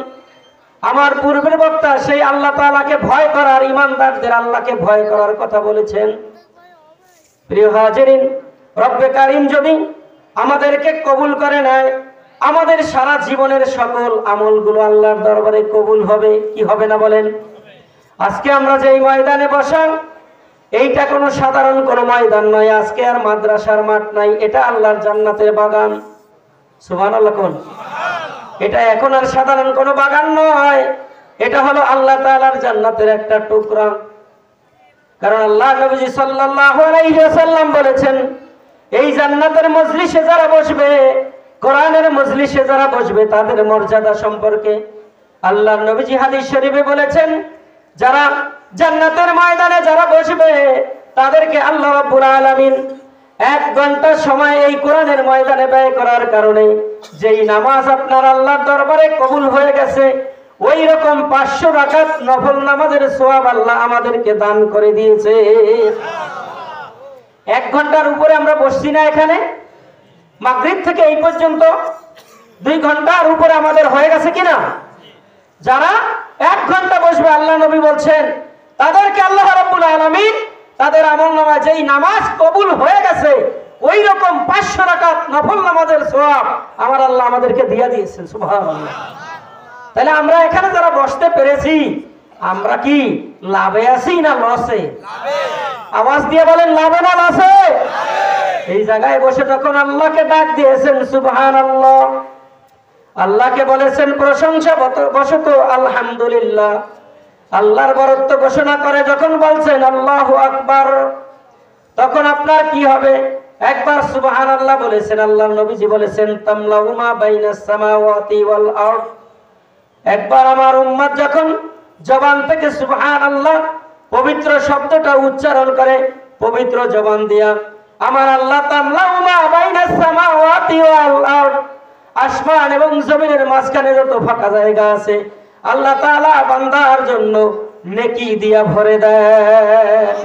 আমার পূর্বের বক্তা সেই আল্লাহ তাআলাকে ভয় করার, ইমানদারদের আল্লাহকে ভয় করার কথা বলেছেন। প্রিয় হাজিরিন, রব্বে কারীম যদি আমাদেরকে কবুল করে নেয়, আমাদের সারা জীবনের সকল আমলগুলো আল্লাহর দরবারে কবুল হবে, কি হবে না বলেন? আজকে আমরা যেই ময়দানে বসা, এইটা কোনো সাধারণ কোনো ময়দান নয়, আজকে আর মাদ্রাসার মাঠ নাই, এটা আল্লাহর জান্নাতের বাগান। সুবহানাল্লাহ কোন? এটা এখন আর সাধারণ কোনো বাগান নয়, এটা হলো আল্লাহ তাআলার জান্নাতের একটা টুকরা। কারণ আল্লাহ নবী সাল্লাল্লাহু আলাইহি ওয়াসাল্লাম বলেছেন, এই জান্নাতের মজলিসে যারা বসবে, কোরআনের মজলিসে যারা বসবে, তাদের মর্যাদা সম্পর্কে আল্লাহর নবীজি হাদিস শরীফে বলেছেন, যারা জান্নাতের ময়দানে যারা বসবে তাদেরকে আল্লাহ রাব্বুল আলামিন 1 ঘন্টা সময় এই কোরআনের ময়দানে ব্যয় করার কারণে যেই নামাজ আপনার আল্লাহর দরবারে কবুল হয়ে গেছে, ওই রকম 500 রাকাত নফল নামাজের সওয়াব আল্লাহ আমাদেরকে দান করে দিয়েছে। 1 ঘন্টার উপরে আমরা বসছি না এখানে, মাগরিব থেকে এই পর্যন্ত 2 ঘন্টার উপরে আমাদের হয়ে গেছে কিনা? যারা 1 ঘন্টা বসবে আল্লাহ নবী বলছেন তাদেরকে আল্লাহ রাব্বুল আলামিন তাদের আমলনামায় যেই নামাজ কবুল হয়ে গেছে ওই রকম 500 রাকাত নফল নামাজের সওয়াব আমার আল্লাহ আমাদেরকে দিয়ে দিয়েছেন। সুবহানাল্লাহ। তাহলে আমরা এখানে যারা বসতে পেরেছি আমরা কি লাভে আছি না লসে? আওয়াজ দিয়ে বলেন লাভে না লসে? এই জায়গায় বসে যখন আল্লাহকে ডাক দিয়েছেন সুবহানাল্লাহ, আল্লাহকে বলেছেন প্রশংসা বশত আলহামদুলিল্লাহ, আল্লাহর বরত্ব ঘোষণা করে যখন বলছেন আল্লাহু আকবার, তখন আপনার কি হবে? একবার সুবহানাল্লাহ বলেছেন, আল্লাহর নবীজি বলেছেন তামলাউমা বাইনাস সামাওয়াতি ওয়াল আরদ। একবার আমার উম্মত যখন জবান থেকে সুবহানাল্লাহ পবিত্র শব্দটা উচ্চারণ করে পবিত্র জবান দিয়া, আমার আল্লাহ তামলাউমা বাইনাস সামাওয়াতি ওয়াল আরদ, আসমান এবং জমিনের মাঝখানে যত ফাঁকা জায়গা আছে আল্লাহ তাআলা বান্দার জন্য নেকি দিয়া ভরে দেয়।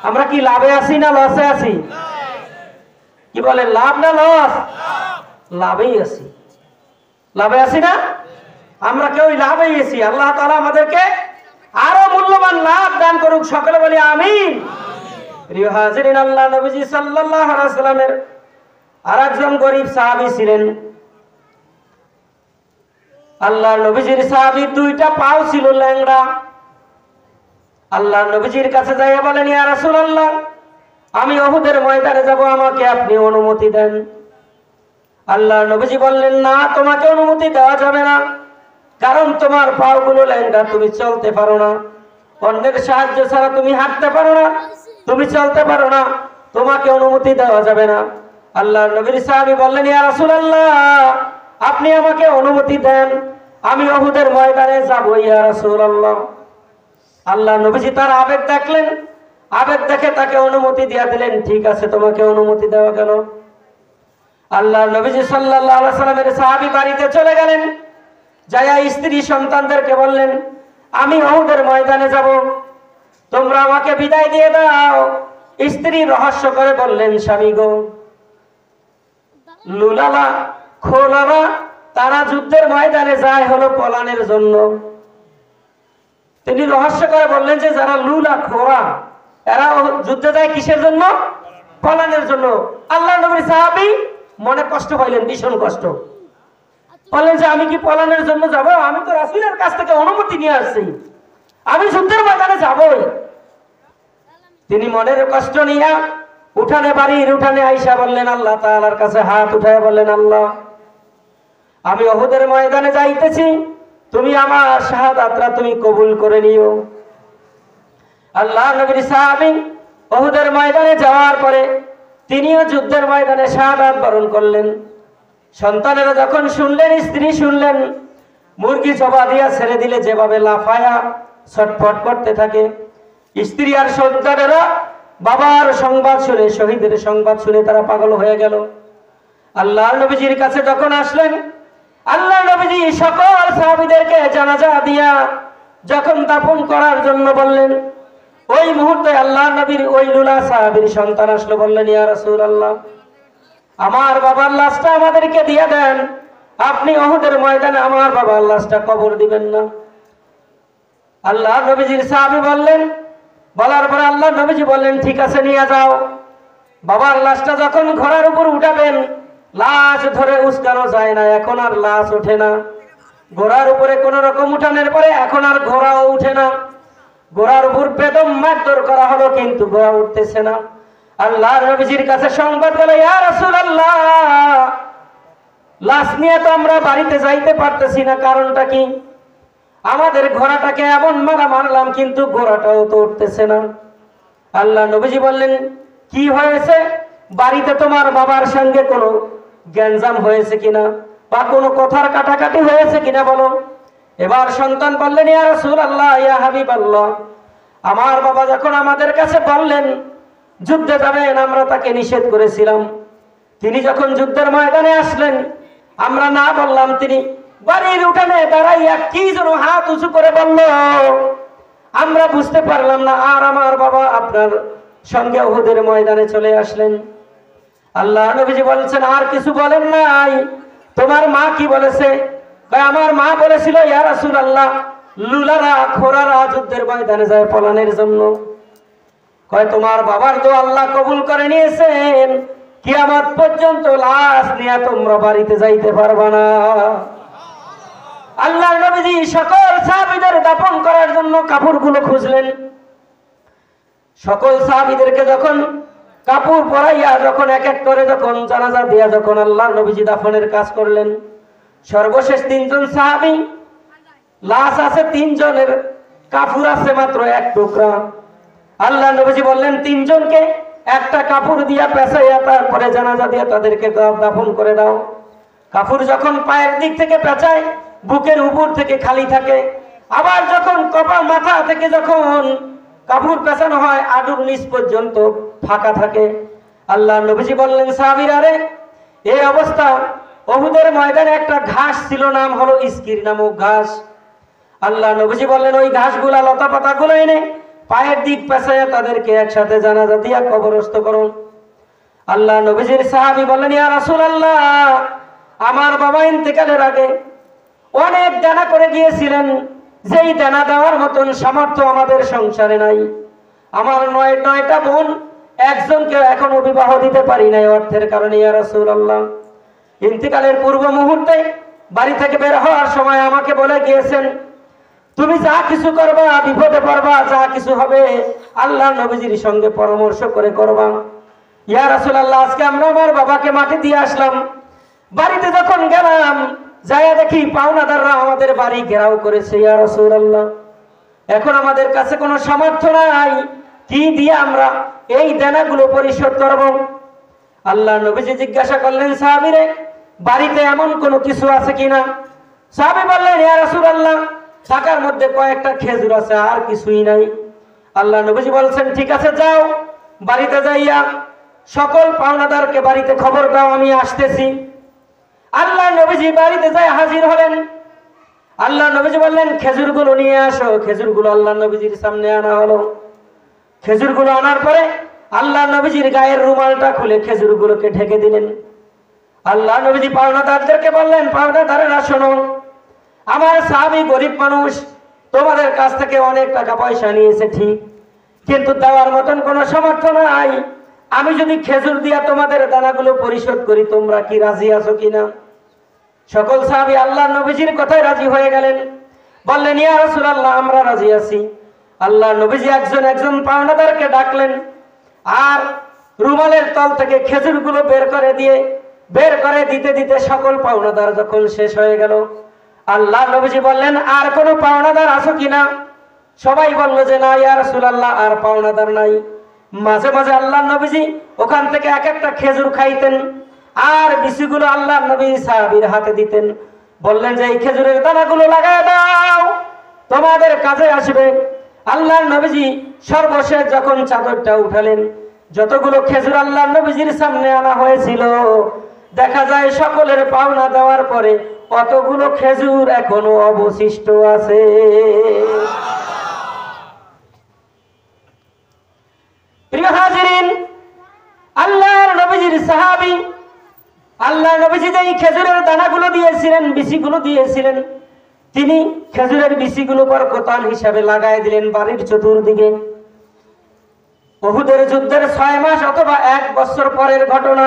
আমরা কি লাভে আছি না লসে আছি? কি বলে, লাভ না লস? লাভেই আছি। লাভে আছি না? আমরা কেউ লাভেই আছি। আল্লাহ তাআলা আমাদেরকে আরো মূল্যবান লাভ দান করুক, সকলে বলি আমিন। প্রিয় হাজিরিন, আল্লাহ নবীজি সাল্লাল্লাহু আলাইহি ওয়াসাল্লামের আরেকজন গরীব সাহাবী ছিলেন। আল্লাহ নবীজির সাহাবী 2টা পাও ছিল ল্যাংড়া। আল্লাহ নবীজির কাছে যাইয়া বলেন, ইয়া রাসূলুল্লাহ, আমি উহুদের ময়দানে যাব, আমাকে আপনি অনুমতি দেন। আল্লাহ নবীজি বললেন, না, তোমাকে অনুমতি দেওয়া যাবে না, কারণ তোমার পাগুলো ল্যাংড়া, তুমি চলতে পারো না, অন্যের সাহায্য ছাড়া তুমি হাঁটতে পারো না, তুমি চলতে পারো না, তোমাকে অনুমতি দেওয়া যাবে না। আল্লাহ নবীর সাহাবী বললেন, ইয়া রাসূলুল্লাহ, আপনি আমাকে অনুমতি দেন, আমি উহুদের ময়দানে যাব ইয়া রাসূলুল্লাহ। আল্লাহ নবীজি তার আবেগ দেখলেন, আবেগ দেখে তাকে অনুমতি দিয়ে দিলেন। ঠিক আছে, তোমাকে অনুমতি দেওয়া গেল। আল্লাহ নবীজি সাল্লাল্লাহু আলাইহি ওয়াসাল্লামের সাহাবী বাড়িতে চলে গেলেন, যায়া স্ত্রী সন্তানদেরকে বললেন, আমি উহুদের ময়দানে যাব, তোমরা আমাকে বিদায় দিয়ে দাও। স্ত্রী রহস্য করে বললেন, স্বামী গো, লুলালা খোলালা তারা যুদ্ধের ময়দানে যায় হলো পলানের জন্য। তিনি রহস্য করে বললেন যে যারা লুলা খোরা এরা যুদ্ধে যায় কিসের জন্য? পলানের জন্য। আল্লাহ নবীর সাহাবী মনে কষ্ট পাইলেন, ভীষণ কষ্ট। বললেন যে আমি কি পলানের জন্য যাব? আমি তো রাসূলের কাছ থেকে অনুমতি নিয়ে আসছি, আমি যুদ্ধের ময়দানে যাবই। তিনি মনের কষ্ট নিয়ে উঠানে, বাড়ির উঠানে আইসা বললেন, আল্লাহ তাআলার কাছে হাত উঠায় বললেন, আল্লাহ, আমি উহুদের ময়দানে যাইতেছি, তুমি আমার শাহাদাতটা তুমি কবুল করে নিও। আল্লাহ নবীর সাহাবী উহুদের ময়দানে যাওয়ার পরে তিনিও যুদ্ধের ময়দানে শাহাদাত বরণ করলেন। সন্তানেরা যখন শুনলেন, স্ত্রী শুনলেন, মুরগি জবা দিয়া ছেড়ে দিলে যেভাবে লাফায়া ছটফট করতে থাকে, স্ত্রী আর সন্তানেরা বাবার সংবাদ শুনে, শহীদের সংবাদ শুনে তারা পাগল হয়ে গেল। আল্লাহ নবীজির কাছে যখন আসলেন, আল্লাহ নবীজি সকল সাহাবীদেরকে জানাজা দিয়া যখন দাফন করার জন্য বললেন, ওই মুহূর্তে আল্লাহ নবীর ওই লুলা সাহাবীর সন্তান আসলো, বললেন, ইয়া রাসূলুল্লাহ, আমার বাবার লাশটা আমাদেরকে দিয়ে দেন, আপনি উহুদের ময়দানে আমার বাবার লাশটা কবর দিবেন না। আল্লাহ নবীজির সাহাবী বললেন, বলার পরে আল্লাহ নবীজি বললেন, ঠিক আছে, নিয়ে যাও। বাবার লাশটা যখন ঘোড়ার উপর উঠাবেন, লাশ ধরে উস্কানো যায় না, এখন আর লাশ ওঠে না। ঘোড়ার উপরে কোন রকম উঠানোর পরে এখন আর ঘোড়াও উঠে না। ঘোড়ার উপর বেদম মারধর করা হলো, কিন্তু ঘোড়া উঠতেছে না। আল্লাহ নবীজির কাছে সংবাদ গেল, ইয়া রাসূলুল্লাহ, লাশ নিয়ে তো আমরা বাড়িতে যাইতে পারতেছি না, কারণটা কি? আমাদের ঘোড়াটাকে এমন মারা মারলাম, কিন্তু ঘোড়াটাও তো উঠতেছে না। আল্লাহ নবীজি বললেন, কি হয়েছে? বাড়িতে তোমার বাবার সঙ্গে কোনো গ্যাঞ্জাম হয়েছে কিনা, বা কোনো কথার কাটাকাটি হয়েছে কিনা বলো। এবার সন্তান বললেন, ইয়া রাসূলুল্লাহ, ইয়া হাবিবাল্লাহ, আমার বাবা যখন আমাদের কাছে বললেন যুদ্ধে যাবেন, আমরা তাকে নিষেধ করেছিলাম। তিনি যখন যুদ্ধের ময়দানে আসলেন, আমরা না বললাম, তিনি বাড়ির উঠানে দাঁড়াইয়া কি যেন হাত উঁচু করে বলল, আমরা বুঝতে পারলাম না। আর আমার বাবা আপনার সঙ্গে উহুদের ময়দানে চলে আসলেন। আল্লাহ নবীজি বলছেন, আর কিছু বলেন নাই? তোমার মা কি বলেছে? আমার মা বলেছিল, ইয়া রাসূলুল্লাহ, লুলারা খোরারা যুদ্ধের ময়দানে যায় পলানের জন্য। কয় তোমার বাবার তো আল্লাহ কবুল করে নিয়েছেন, কিয়ামত পর্যন্ত লাশ নিয়ে তোমরা বাড়িতে যাইতে পারবা না। আল্লাহর নবীজি সকল সাহাবীদের দাফন করার জন্য কাপড়গুলো খুঁজলেন। সকল সাহাবীদেরকে যখন কাপড় পরাইয়া যখন এক এক করে যখন জানাজা দিয়া যখন আল্লাহর নবীজি দাফনের কাজ করলেন, সর্বশেষ 3 জন সাহাবী, লাশ আছে 3 জনের, কাপড় আছে মাত্র 1 টুকরা। আল্লাহ নবীজি বললেন, 3 জনকে একটা কাপড় দিয়া পেঁচাইয়া তারপরে জানাজা দিয়া তাদেরকে দাফন করে দাও। কাপড় যখন পায়ের দিক থেকে পেঁচায়, বুকের উপর থেকে খালি থাকে, আবার যখন কপাল মাথা থেকে যখন কাপড় পেঁচানো হয়, আঁটুর নিচ পর্যন্ত ফাঁকা থাকে। আল্লাহ নবীজি বললেন, সাহাবীরা রে, এই অবস্থা উহুদের ময়দানে একটা ঘাস ছিল, নাম হলো ইস্কির নামক ঘাস। আল্লাহ নবীজি বললেন, ওই ঘাসগুলা লতা পাতাগুলো এনে পায়ের দিক পেঁচাইয়া তাদেরকে একসাথে জানাজা দিয়া কবরস্থ করুন। আল্লাহ নবীজির সাহাবী বললেন, ইয়া রাসূলুল্লাহ, আমার বাবা ইন্তেকালের আগে অনেক দানা করে গিয়েছিলেন, যেই দানা দেওয়ার মতন সামর্থ্য আমাদের সংসারে নাই। আমার 9টা বোন, একজনকে এখনো বিবাহ দিতে পারি নাই অর্থের কারণে। ইয়া রাসূলুল্লাহ, ইন্তেকালের পূর্ব মুহূর্তে বাড়ি থেকে বের হওয়ার সময় আমাকে বলে গিয়েছেন, তুমি যা কিছু করবা, বিপদে পড়বা, যা কিছু হবে আল্লাহ নবীজির সঙ্গে পরামর্শ করে করবা। ইয়া রাসূলুল্লাহ, আজকে আমরা আমার বাবাকে মাটি দিয়ে আসলাম। বাড়িতে যখন গেলাম, যাইয়া দেখি পাওনাদাররা আমাদের বাড়ি ঘেরাও করেছে। ইয়া রাসূলুল্লাহ, এখন আমাদের কাছে কোনো সামর্থ্য নাই, কি দিয়ে আমরা এই দেনাগুলো পরিশোধ করব? আল্লাহ নবীজি জিজ্ঞাসা করলেন, সাহাবীরে, বাড়িতে এমন কোনো কিছু আছে কিনা? সাহাবী বললেন, ইয়া রাসূলুল্লাহ, টাকার মধ্যে কয়েকটা খেজুর আছে, আর কিছুই নাই। আল্লাহ নবীজি বলছেন, ঠিক আছে, যাও, বাড়িতে যাইয়া সকল পাওনাদারকে বাড়িতে খবর দাও, আমি আসতেছি। আল্লাহ নবীজি বাড়িতে যায় হাজির হলেন। আল্লাহ নবীজি বললেন, খেজুরগুলো নিয়ে আসো। খেজুরগুলো আল্লাহ নবীজির সামনে আনা হলো। খেজুরগুলো আনার পরে আল্লাহ নবীজির গায়ের রুমালটা খুলে খেজুরগুলোকে ঢেকে দিলেন। আল্লাহ নবীজি পাওনাদারদেরকে বললেন, পাওনাদারেরা শোনো, আমার সাহাবী গরিব মানুষ, তোমাদের কাছ থেকে অনেক টাকা পয়সা নিয়েছে ঠিক, কিন্তু দেওয়ার মতন কোনো সামর্থ্য নাই। আমি যদি খেজুর দিয়া তোমাদের দানাগুলো পরিশোধ করি, তোমরা কি রাজি আছো কিনা? সকল সাহাবী আল্লাহ নবীজির কথায় রাজি হয়ে গেলেন। বললেন, ইয়া রাসূলুল্লাহ, আমরা রাজি আছি। আল্লাহ নবীজি একজন একজন পাওনাদারকে ডাকলেন, আর রুমালের তল থেকে খেজুরগুলো বের করে দিতে দিতে সকল পাওনাদার যখন শেষ হয়ে গেল, আল্লাহ নবীজি বললেন, আর কোনো পাওনাদার আছো কিনা? সবাই বলল যে না ইয়া রাসূলুল্লাহ, আর পাওনাদার নাই। মাঝে মাঝে আল্লাহ নবীজি ওখান থেকে এক একটা খেজুর খাইতেন, আর বিচিগুলো আল্লাহ নবী সাহাবীর হাতে দিতেন। বললেন যে এই খেজুরের দানাগুলো লাগায় দাও, তোমাদের কাজে আসবে। আল্লাহ নবীজি সর্বশেষ যখন চাদরটা উঠালেন, যতগুলো খেজুর আল্লাহ নবীজির সামনে আনা হয়েছিল, দেখা যায় সকলের পাওনা দেওয়ার পরে অতগুলো খেজুর এখনো অবশিষ্ট আছে। প্রিয় হাজিরিন, আল্লাহর নবীজির সাহাবী, আল্লাহ নবীজি যেই খেজুরের দানাগুলো দিয়েছিলেন, বিচিগুলো দিয়েছিলেন, তিনি খেজুরের বিচিগুলো বরকতান হিসাবে লাগাই দিলেন বাড়ির চতুর্দিকে। উহুদের যুদ্ধের 6 মাস অথবা 1 বছর পরের ঘটনা।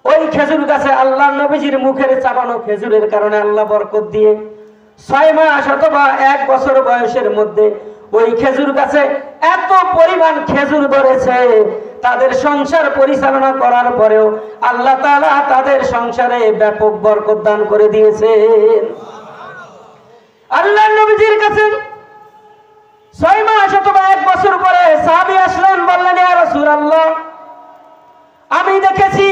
ওই খেজুর গাছে আল্লাহ নবীজির মুখের চাবানো খেজুরের কারণে আল্লাহ বরকত দিয়ে 6 মাস অথবা 1 বছর বয়সের মধ্যে ওই খেজুর গাছে এত পরিমাণ খেজুর ধরেছে, তাদের সংসার পরিচালনা করার পরেও আল্লাহ তাআলা তাদের সংসারে ব্যাপক বরকত দান করে দিয়েছেন। আল্লাহ নবীজির কাছে 6 মাস অথবা 1 বছর পরে সাহাবী আসলেন, বললেন, ইয়া রাসূলুল্লাহ, আমি দেখেছি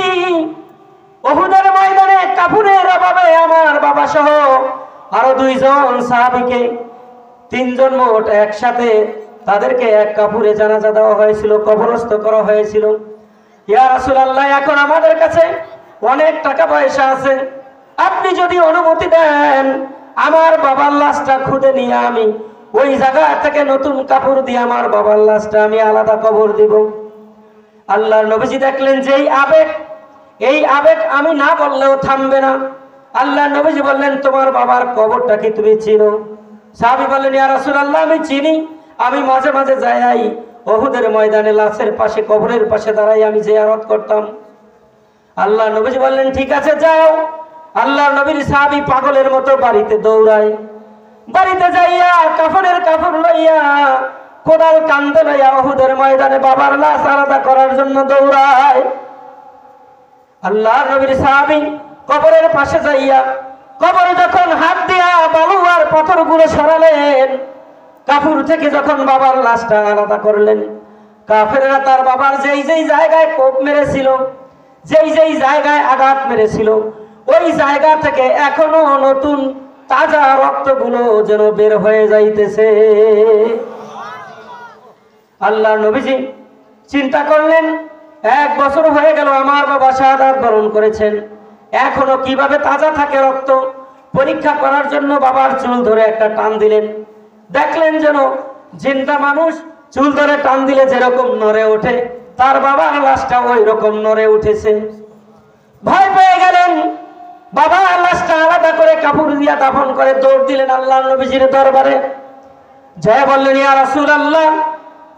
উহুদের ময়দানে কাফুরের অভাবে আমার বাবা সহ আরো দুইজন সাহাবীকে, তিনজন মোট একসাথে তাদেরকে এক কাপড়ে জানাজা দেওয়া হয়েছিল, কবরস্থ করা হয়েছিল। ইয়া রাসূলুল্লাহ, এখন আমাদের কাছে অনেক টাকা পয়সা আছে, আপনি যদি অনুমতি দেন আমার বাবার লাশটা খুদে নিয়ে আমি ওই জায়গা থেকে নতুন কাপড় দিয়ে আমার বাবার লাশটা আমি আলাদা কবর দিব। আল্লাহর নবীজি দেখলেন যে এই আবেগ আমি না বললেও থামবে না। আল্লাহর নবীজি বললেন, তোমার বাবার কবরটা কি তুমি চিনো? সাহাবী বললেন, ইয়া রাসূলুল্লাহ, আমি চিনি, আমি মাঝে মাঝে যাই উহুদের ময়দানে লাশের পাশে, কবরের পাশে দাঁড়াই আমি জিয়ারত করতাম। আল্লাহর নবীজি বললেন, ঠিক আছে যাও। আল্লাহর নবীর সাহাবী পাগলের মতো বাড়িতে দৌড়ায়, বাড়িতে যাইয়া কাফনের কাপড় লইয়া, কোদাল কান্দে লইয়া উহুদের ময়দানে বাবার লাশ আলাদা করার জন্য দৌড়ায়। আল্লাহর নবীর সাহাবী কবরের পাশে যাইয়া কবরে যখন হাত দিয়া বালু আর পাথরগুলো সরালেন, কাপড় থেকে যখন বাবার লাশটা আলাদা করলেন, কাফেররা তার বাবার যেই যেই জায়গায় কোপ মেরেছিল, যেই যেই জায়গায় আঘাত মেরেছিল, ওই জায়গা থেকে এখনো নতুন তাজা রক্তগুলো যেন বের হয়ে যাইতেছে। আল্লাহর নবীজি চিন্তা করলেন, 1 বছর হয়ে গেল আমার বাবা শাহাদাত বরণ করেছেন, এখনো কিভাবে তাজা থাকে রক্ত। পরীক্ষা করার জন্য বাবার চুল ধরে একটা টান দিলেন, দেখলেন যেন জিন্দা মানুষ চুল ধরে টান দিলে যেরকম নড়ে ওঠে, তার বাবার লাশটা ওই রকম নড়ে উঠেছে। ভয় পেয়ে গেলেন, বাবার লাশটা আলাদা করে কাপড় দিয়া দাফন করে দৌড় দিলেন আল্লাহর নবীজির দরবারে। জয় বললেন, ইয়া রাসূলুল্লাহ,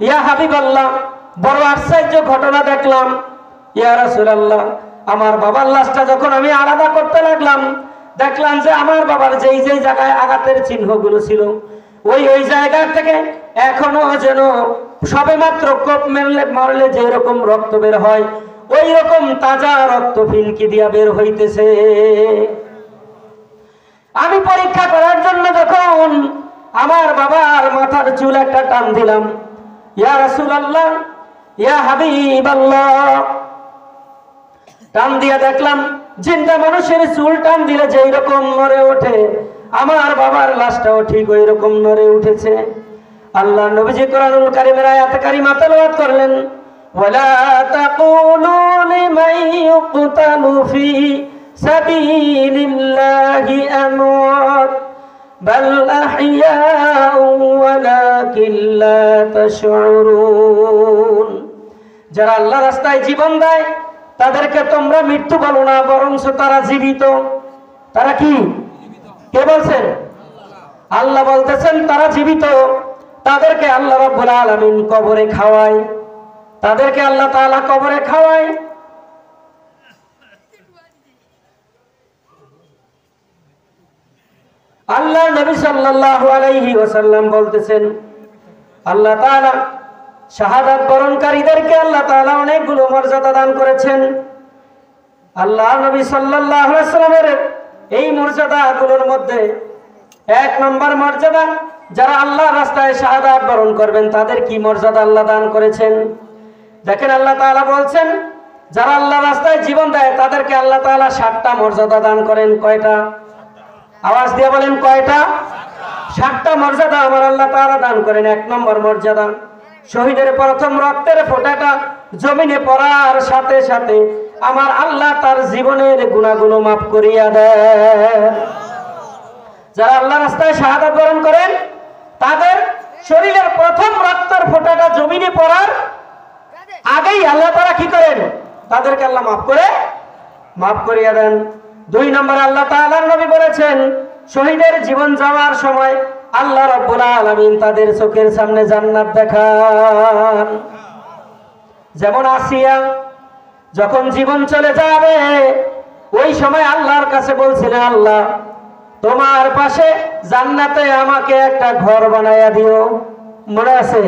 ইয়া হাবিবাল্লাহ, বড় আশ্চর্য ঘটনা দেখলাম। ইয়া রাসূলুল্লাহ, আমার বাবার লাশটা যখন আমি আলাদা করতে লাগলাম, দেখলাম যে আমার বাবার যেই যেই জায়গায় আঘাতের চিহ্নগুলো ছিল, ওই জায়গা থেকে এখনো যেন সবেমাত্র কোপ মারলে যে রকম রক্ত বের হয়, ওই রকম তাজা রক্ত ফিনকি দিয়া বের হইতেছে। আমি পরীক্ষা করার জন্য যখন আমার বাবার মাথার চুল একটা টান দিলাম, ইয়া রাসূলুল্লাহ, ইয়া হাবিবাল্লাহ, টান দিয়া দেখলাম জিন্দা মানুষের চুল টান দিলে যেই রকম নড়ে ওঠে, আমার বাবার লাশটাও ঠিক ওই রকম নড়ে উঠেছে। আল্লাহর নবীজি কোরআনুল কারীমের আয়াত কারিমা তেলাওয়াত করলেন, ওয়ালা তাকুলু লিমান ইউকতালু ফি সাবিলিল্লাহি আমওয়াত বাল আহইয়াউ ওয়ালাকিন লা তাশউরুন। যারা আল্লাহর রাস্তায় জীবন দেয় তাদেরকে তোমরা মৃত্যু বলো না, বরং তারা জীবিত। তারা কি? কে বলছেন? আল্লাহ বলতেছেন তারা জীবিত। তাদেরকে আল্লাহ রাব্বুল আলামিন কবরে খাওয়ায়, তাদেরকে আল্লাহ তাআলা কবরে খাওয়ায়। আল্লাহ নবী সাল্লাল্লাহু আলাইহি ওয়াসাল্লাম বলতেছেন, আল্লাহ তাআলা শাহাদাত বরণকারীদেরকে আল্লাহ তাআলা অনেকগুলো মর্যাদা দান করেছেন। আল্লাহ নবী সাল্লাল্লাহু আলাইহি ওয়াসাল্লামের এই মর্যাদাগুলোর মধ্যে 1 নম্বর মর্যাদা, যারা আল্লাহর রাস্তায় শাহাদাত বরণ করবেন তাদের কি মর্যাদা আল্লাহ দান করেছেন। দেখেন আল্লাহ তাআলা বলছেন, যারা আল্লাহর রাস্তায় জীবন দেয় তাদেরকে আল্লাহ তাআলা 7টা মর্যাদা দান করেন। কয়টা? আওয়াজ দিয়ে বলেন, কয়টা? 7টা মর্যাদা আমার আল্লাহ তাআলা দান করেন। 1 নম্বর মর্যাদা, শহীদের প্রথম রক্তের ফোঁটাটা জমিনে পড়ার সাথে সাথে আমার আল্লাহ তার জীবনের গুনাহগুলো মাফ করিয়া দেয়। যারা আল্লাহ রাস্তায় শাহাদাত বরণ করেন তাদের শরীরের প্রথম রক্তের ফোঁটাটা জমিনে পড়ার আগেই আল্লাহ তাআলা কি করেন? তাদেরকে আল্লাহ মাফ করিয়া দেন। 2 নম্বরে আল্লাহ তাআলার নবী বলেছেন, শহীদের জীবন যাওয়ার সময় আল্লাহ রাব্বুল আলামিন তাদের চোখের সামনে জান্নাত দেখান। যেমন আসিয়া যখন জীবন চলে যাবে ওই সময় আল্লাহর কাছে বলছিলেন, আল্লাহ তোমার পাশে জান্নাতে আমাকে একটা ঘর বানাইয়া দিও। মনে আছে?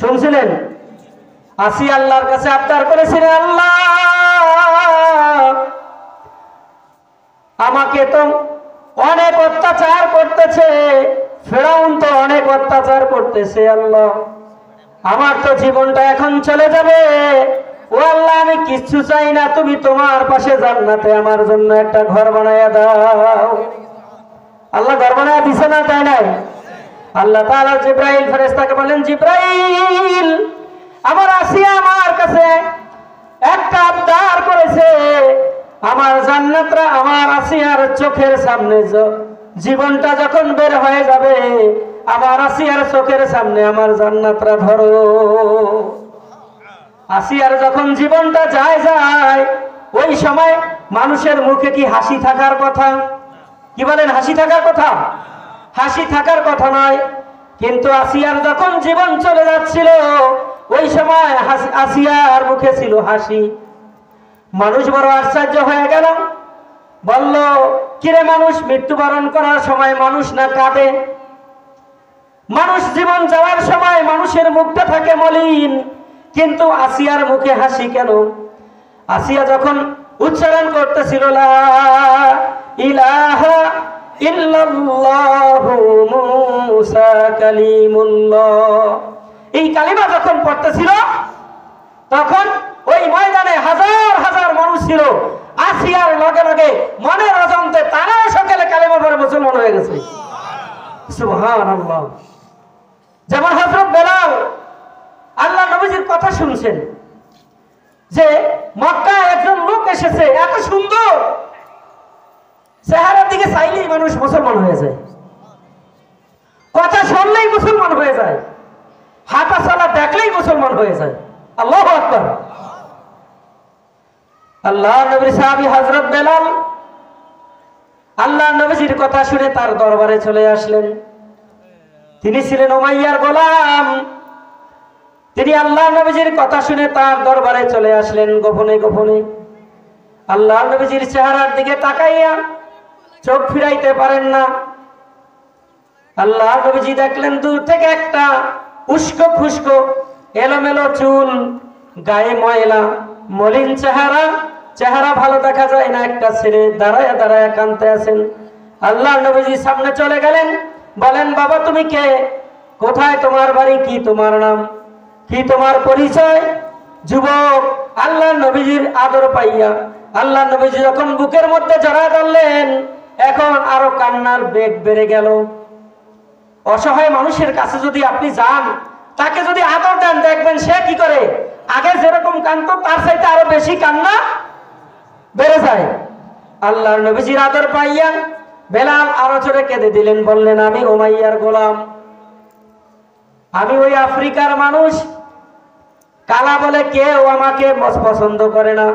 শুনছিলেন? আসিয়া আল্লাহর কাছে আবদার করেছিলেন, আল্লাহ আমাকে তো অনেক অত্যাচার করতেছে, ফেরাউন তো অনেক অত্যাচার করতেছে, আল্লাহ আমার তো জীবনটা এখন চলে যাবে, ও আল্লাহ আমি কিচ্ছু চাই না, তুমি তোমার পাশে জান্নাতে আমার জন্য একটা ঘর বানাইয়া দাও। আল্লাহ ঘর বানায় দিছে না, তাই নাই? আল্লাহ তাআলা জিব্রাইল ফেরেশতাকে বলেন, জিব্রাইল, আমার আসিয়া আমার কাছে একটা আবদার করেছে, আমার জান্নাতরা আমার আসিয়ার চোখের সামনে জীবনটা যখন বের হয়ে যাবে, আমার আসিয়ার চোখের সামনে আমার জান্নাতরা ধরো। আসিয়ার যখন জীবনটা যায় ওই সময় মানুষের মুখে কি হাসি থাকার কথা? কি বলেন, হাসি থাকার কথা? হাসি থাকার কথা নয়। কিন্তু আসিয়ার যখন জীবন চলে যাচ্ছিল ওই সময় আসিয়ার মুখে ছিল হাসি। মানুষ বড় আশ্চর্য হয়ে গেল, বলল, কিরে মানুষ, মৃত্যুবরণ করার সময় মানুষ না কাঁদে? মানুষ জীবন যাওয়ার সময় মানুষের মুখটা থাকে মলিন, কিন্তু আসিয়ার মুখে হাসি কেন? আসিয়া যখন উচ্চারণ করতেছিল লা ইলাহা ইল্লাল্লাহু মুসা কালিমুল্লাহ, এই কালিমা যখন পড়তেছিল তখন ওই ময়দানে হাজার হাজার মানুষ ছিল। আসিয়ার লগে লগে মনের অজান্তে তারাও সকালে কালিমা পড়ে মুসলমান হয়ে গেছে। সুবহানাল্লাহ। যেমন হযরত বেলাল আল্লাহ নবীজির কথা শুনছেন যে মক্কায় একজন লোক এসেছে, এত সুন্দর চেহারার দিকে চাইলেই মানুষ মুসলমান হয়ে যায়, কথা শুনলেই মুসলমান হয়ে যায়, হাঁটা চলা দেখলেই মুসলমান হয়ে যায়। আল্লাহু আকবার। আল্লাহ নবীর সাহাবী হযরত বেলাল আল্লাহ নবীজির কথা শুনে তার দরবারে চলে আসলেন। তিনি ছিলেন উমাইয়ার গোলাম। তিনি আল্লাহ নবীজির কথা শুনে তার দরবারে চলে আসলেন গোপনে গোপনে। আল্লাহ নবীজির চেহারার দিকে তাকাইয়া চোখ ফিরাইতে পারেন না। আল্লাহ নবীজি দেখলেন দূর থেকে একটা উস্কো খুস্কো এলোমেলো চুল, গায়ে ময়লা, মলিন চেহারা, চেহারা ভালো দেখা যায় না, একটা ছেলে দাঁড়ায় দাঁড়ায় কাঁদতে আছেন। আল্লাহ নবীজি সামনে চলে গেলেন, বলেন, বাবা তুমি কে? কোথায় তোমার বাড়ি? কি তোমার নাম? কি তোমার পরিচয়? যুবক আল্লাহ নবীজির আদর পাইয়া আল্লাহ নবীজি যখন বুকের মধ্যে জড়ায় ধরলেন, এখন আরো কান্নার বেগ বেড়ে গেল। অসহায় মানুষের কাছে যদি আপনি যান, তাকে যদি আদর দেন, দেখবেন সে কি করে, আগে যেরকম কাঁদতো তার চাইতে আরো বেশি কান্না বেড়ে যায়। আল্লাহর নবীজির আদর পাইয়া বেলাল আরো জোরে কেঁদে দিলেন, বললেন, আমি উমাইয়ার গোলাম, আমি ওই আফ্রিকার মানুষ। কালা বলে কেউ আমাকে পছন্দ করে না,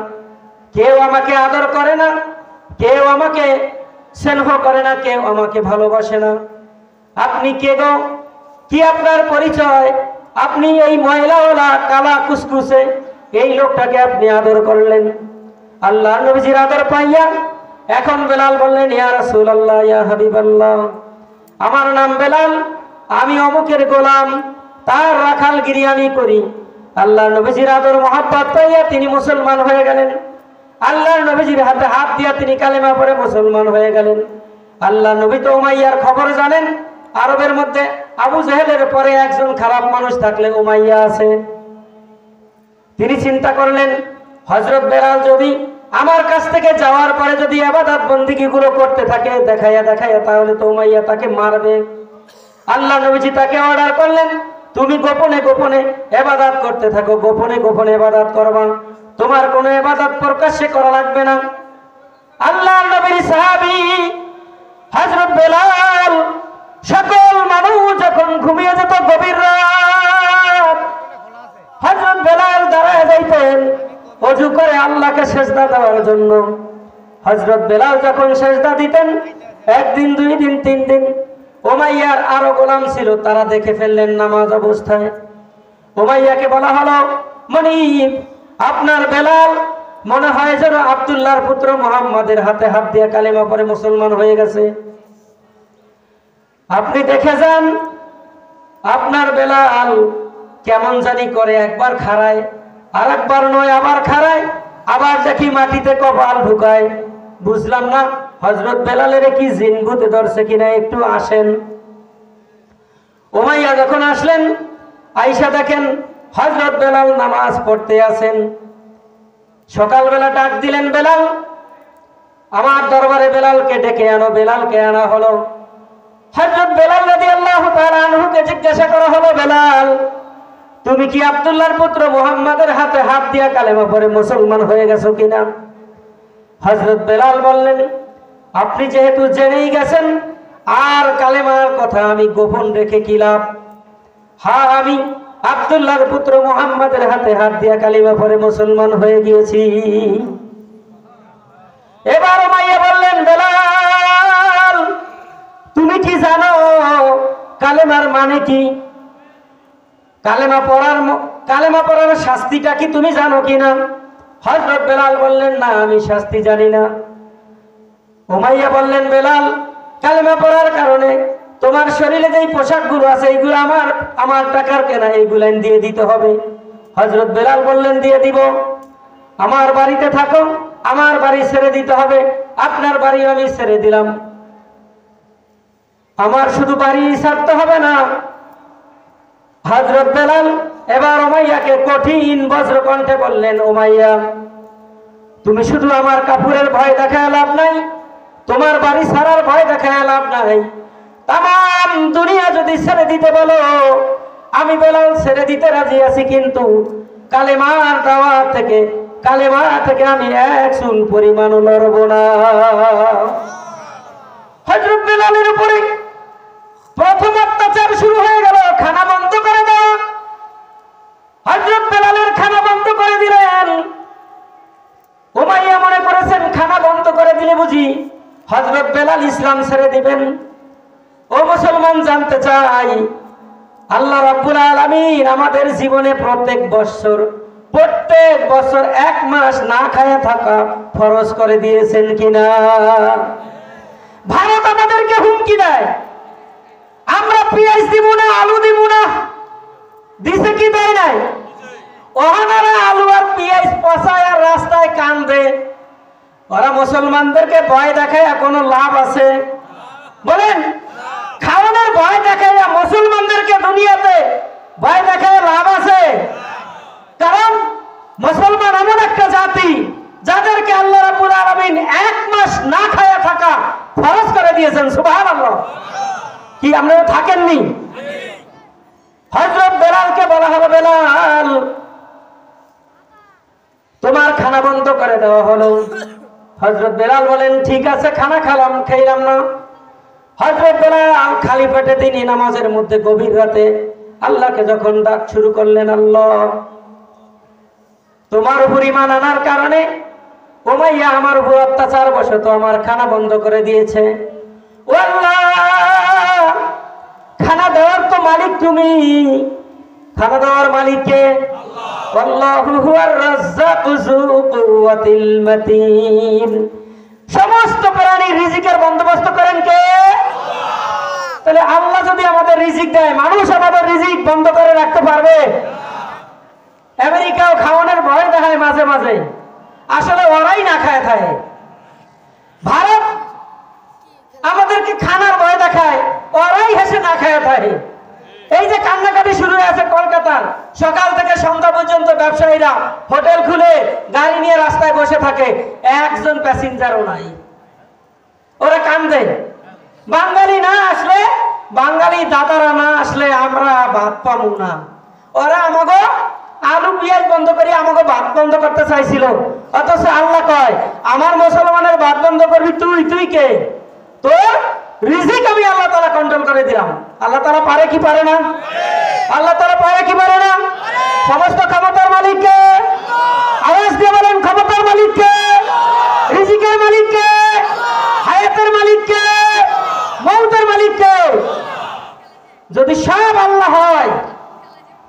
কেউ আমাকে আদর করে না, কেউ আমাকে স্নেহ করে না, কেউ আমাকে ভালোবাসে না। আপনি কে গো? কি আপনার পরিচয়? আপনি এই ময়লাওয়ালা কালা কুসকুসে এই লোকটাকে আপনি আদর করলেন। আল্লাহ নবীজির আদর পাইয়া এখন বেলাল বললেন, ইয়া রাসূলুল্লাহ, ইয়া হাবিবাল্লাহ, আমার নাম বেলাল, আমি অমুকের গোলাম, তার রাখালগিরি আমি করি। আল্লাহ নবীজির আদর মহব্বত পাইয়া তিনি মুসলমান হয়ে গেলেন। আল্লাহ নবীজির হাতে হাত দিয়া তিনি কালেমা পড়ে মুসলমান হয়ে গেলেন। আল্লাহ নবী তো উমাইয়ার খবর জানেন। আরবের মধ্যে আবু জেহেলের পরে একজন খারাপ মানুষ থাকলে উমাইয়া আছে। তিনি চিন্তা করলেন, হযরত বেলাল যদি আমার কাছ থেকে যাওয়ার পরে যদি ইবাদত বন্দেগী গুলো করতে থাকে দেখাইয়া দেখাইয়া, তাহলে তো উমাইয়া তাকে মারবে। আল্লাহ নবীজি তাকে অর্ডার করলেন, তুমি গোপনে গোপনে ইবাদত করতে থাকো, গোপনে গোপনে ইবাদত করবা, তোমার কোনো ইবাদত প্রকাশ্যে করা লাগবে না। আল্লাহ নবীর সাহাবী হযরত বেলাল, সকল মানুষ যখন ঘুমিয়ে যেত গভীর রাত, হযরত বেলাল দাঁড়ায় যাইতেন ওযু করে আল্লাহকে সিজদা দেওয়ার জন্য। হযরত বেলাল যখন সিজদা দিতেন, একদিন, দুই দিন, তিন দিন, উমাইয়ার আরো গোলাম ছিল, তারা দেখে ফেললেন নামাজ অবস্থায়। উমাইয়াকে বলা হলো, মনিব, আপনার বেলাল মনে হয় যেন আব্দুল্লাহর পুত্র মুহাম্মাদের হাতে হাত দিয়ে কালেমা পড়ে মুসলমান হয়ে গেছে। আপনি দেখে যান, আপনার বেলাল কেমন জানি করে, একবার খাড়ায়, আর একবার নয় আবার খাড়ায়, আবার দেখি মাটিতে কপাল ঢুকায়। বুঝলাম না হযরত বেলালের কি জিন ভূতে ধরছে কিনা, একটু আসেন। উমাইয়া যখন আসলেন, আয়েশা দেখেন হযরত বেলাল নামাজ পড়তে আছেন। সকালবেলা ডাক দিলেন, বেলাল, আমার দরবারে বেলালকে ডেকে আনো। বেলালকে আনা হলো। হযরত বেলাল রাদিয়াল্লাহু তাআলা আনহুকে জিজ্ঞাসা করা হলো, বেলাল তুমি কি আব্দুল্লাহর পুত্র মুহাম্মাদের হাতে হাত দিয়া কালেমা পড়ে মুসলমান হয়ে গেছো কিনা? হযরত বেলাল বললেন, আপনি যেহেতু জেনেই গেছেন আর কালেমার কথা আমি গোপন রেখে কি লাভ? হ্যাঁ, আমি আব্দুল্লাহর পুত্র মুহাম্মাদের হাতে হাত দিয়া কালেমা পড়ে মুসলমান হয়ে গিয়েছি। এবার উমাইয়া বললেন, বেলাল তুমি কি জানো কালেমার মানে কি? কালেমা পড়ার শাস্তিটা কি তুমি জানো কিনা? হযরত বেলাল বললেন, না আমি শাস্তি জানি না। উমাইয়া বললেন, বেলাল কালেমা পড়ার কারণে তোমার শরীরে যেই পোশাকগুলো আছে এইগুলো আমার টাকার কেনা, এইগুলো দিয়ে দিতে হবে। হযরত বেলাল বললেন, দিয়ে দিব। আমার বাড়িতে থাকো, আমার বাড়ি ছেড়ে দিতে হবে, আপনার বাড়িও আমি ছেড়ে দিলাম। আমার শুধু বাড়ি ছাড়তে হবে না। হযরত বেলাল এবার উমাইয়াকে কঠিন বজ্রকণ্ঠে বললেন, উমাইয়া তুমি শুধু আমার কাপড়ের ভয় দেখায় লাভ নাই, তোমার বাড়ি ছাড়ার ভয় দেখায় লাভ নাই। তাম দুনিয়া যদি ছেড়ে দিতে বলো আমি বেলাল ছেড়ে দিতে রাজি আছি, কিন্তু কালেমার দাওয়াত থেকে কালেমা থেকে আমি এক চুল পরিমাণও লড়ব না। হযরত বেলালের উপরে প্রথম অত্যাচার শুরু হয়ে গেল, খানা বন্ধ করে দাও। হযরত বেলালের খানা বন্ধ করে দিলেন। উমাইয়া মনে করেছেন খানা বন্ধ করে দিলে বুঝি হযরত বেলাল ইসলাম ছেড়ে দিবেন। ও মুসলমান, জানতে চাই আল্লাহ রাব্বুল আলামিন আমাদের জীবনে প্রত্যেক বছর 1 মাস না খায়া থাকা ফরজ করে দিয়েছেন কিনা? ভারত আমাদেরকে হুমকি দেয়, আমরা পেঁয়াজ দিব না, আলু দিব না, দিছে কি দেয় নাই? ওহানারা আলু আর পেঁয়াজ পচায় আর রাস্তায় কান্দে। ওরা মুসলমানদেরকে ভয় দেখায় কোনো লাভ আছে? বলেন, খাওয়ানোর ভয় দেখায় মুসলমানদেরকে দুনিয়াতে ভয় দেখায় লাভ আছে? কারণ মুসলমান এমন একটা জাতি যাদেরকে আল্লাহ রাব্বুল আলামিন 1 মাস না খায়া থাকা ফরজ করে দিয়েছেন। সুবহানাল্লাহ। কি আপনারা থাকেননি? হযরত বেলালকে বলা হলো, বেলাল তোমার খানা বন্ধ করে দেওয়া হলো। হযরত বেলাল বলেন, ঠিক আছে খানা খাইলাম না। হযরত বেলাল খালি পেটে তিনি নামাজের মধ্যে গভীর রাতে আল্লাহকে যখন ডাক শুরু করলেন, আল্লাহ তোমার উপর ঈমান আনার কারণে উমাইয়া আমার উপর অত্যাচার বশত আমার খানা বন্ধ করে দিয়েছে। ও আল্লাহ, খানা দেওয়ার তো মালিক তুমি, খানা দেওয়ার মালিক কে? আল্লাহু হুয়ার রাজ্জাকু যু কুওয়াতিল মাতিন। সমস্ত প্রাণীর রিজিকের বন্দোবস্ত করেন কে? তাহলে আল্লাহ যদি আমাদের রিজিক দেয়, মানুষ আমাদের রিজিক বন্ধ করে রাখতে পারবে? আমেরিকাও খাওয়ানোর ভয় দেখায় মাঝে মাঝে, আসলে ওরাই না খায় থাকে। ভারত আমাদেরকে খানার ভয় দেখায়, ওরাই হেসে না খায় থাকে। এই যে কান্নাকাটি শুরু হয়েছে কলকাতার, সকাল থেকে সন্ধ্যা পর্যন্ত ব্যবসায়ীরা হোটেল খুলে গাড়ি নিয়ে রাস্তায় বসে থাকে, একজন প্যাসেঞ্জারও নাই। ওরা কান্দে। বাঙালি না আসলে, বাঙালি দাদারা না আসলে আমরা ভাত পাবো না। ওরা আমাকে আলু পেঁয়াজ বন্ধ করে আমাকে ভাত বন্ধ করতে চাইছিল, অথচ আল্লাহ কয় আমার মুসলমানের ভাত বন্ধ করবি তুই কে? তোর রিজিক আমি আল্লাহ তাআলা কন্ট্রোল করে দিলাম। আল্লাহ তাআলা পারে কি পারে না? আল্লাহ তাআলা পারে কি পারে না? সমস্ত ক্ষমতার মালিক কে? আওয়াজ দিয়ে বলেন, ক্ষমতার মালিক কে? রিজিকের মালিক কে? হায়াতের মালিক কে? মৌতের মালিক কে? যদি সব আল্লাহ হয়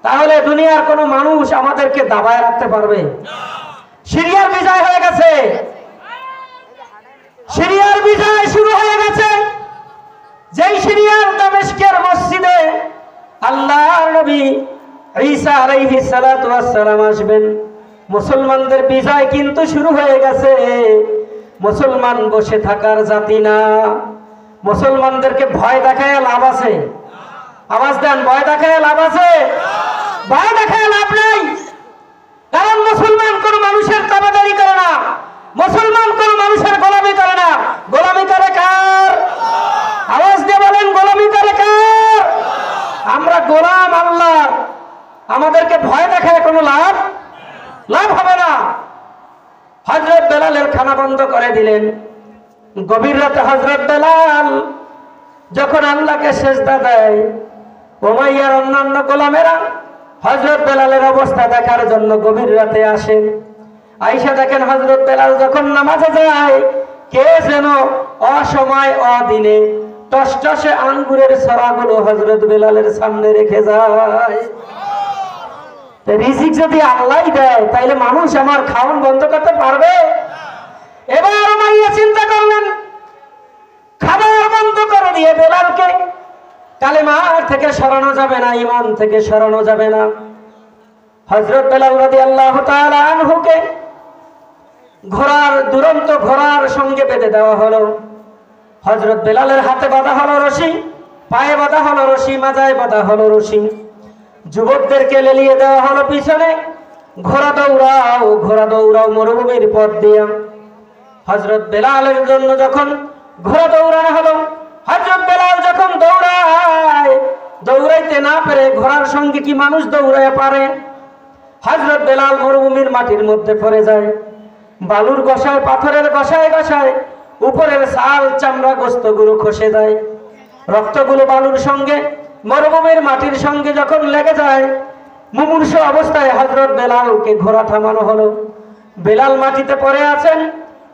তাহলে দুনিয়ার কোনো মানুষ আমাদেরকে দাবায় রাখতে পারবে? সিরিয়ার বিজয় হয়ে গেছে, সিরিয়ার বিজয় শুরু হয়ে গেছে। যেই সিরিয়ার দামেস্কের মসজিদে আল্লাহর নবী ঈসা আলাইহিস সালাতু ওয়াস সালাম আসবেন, মুসলমানদের বিজয় কিন্তু শুরু হয়ে গেছে। মুসলমান বসে থাকার জাতি না। মুসলমানদেরকে ভয় দেখায় লাভ আছে? আওয়াজ দেন, ভয় দেখায় লাভ আছে? ভয় দেখায় লাভ নাই। কারণ মুসলমান কোন মানুষের তাবেদারি করে না, মুসলমান কোন মানুষের গোলামি করে না। গোলামি করে কার? আওয়াজ দিয়ে বলেন, গোলামি গভীর রাতে হযরত বেলাল যখন আল্লাহকে সেজদা দেয়, উমাইয়ার অন্যান্য গোলামেরা হযরত বেলালের অবস্থা দেখার জন্য গভীর রাতে আসেন। আয়েশা দেখেন হযরত বেলাল যখন নামাজে যায়, কে যেন অসময় অদিনে টসটসে আঙ্গুরের ছড়াগুলো হযরত বেলালের সামনে রেখে যায়। রিজিক যদি আল্লাহই দেয়, তাইলে মানুষ আমার খাওয়ান বন্ধ করতে পারবে? এবার উমাইয়া চিন্তা করলেন, খাবার বন্ধ করে দিয়ে বেলালকে কালেমার থেকে সরানো যাবে না, ঈমান থেকে সরানো যাবে না। হযরত বেলাল রাদিয়াল্লাহু তাআলা আনহুকে দুরন্ত ঘোড়ার সঙ্গে বেঁধে দেওয়া হলো। হযরত বেলালের হাতে বাঁধা হলো রশি, পায়ে বাঁধা হলো রশি, মাজায় বাঁধা হলো রশি। যুবকদেরকে লেলিয়ে দেওয়া হলো পিছনে, ঘোড়া দৌড়াও মরুভূমির পথ দিয়া। হযরত বেলালের জন্য যখন ঘোড়া দৌড়ানো হলো, হযরত বেলাল যখন দৌড়াইতে না পেরে ঘোড়ার সঙ্গে কি মানুষ দৌড়ায় পারে? হযরত বেলাল মরুভূমির মাটির মধ্যে পড়ে যায়। বালুর গসায়, পাথরের গসায় গসায় উপরের ছাল চামড়া গোস্তগুলো খসে যায়। রক্তগুলো বালুর সঙ্গে মরুভূমির মাটির সঙ্গে যখন লেগে যায়, মুমূর্ষ অবস্থায় হযরত বেলালকে ঘোড়া থামানো হলো। বেলাল মাটিতে পড়ে আছেন।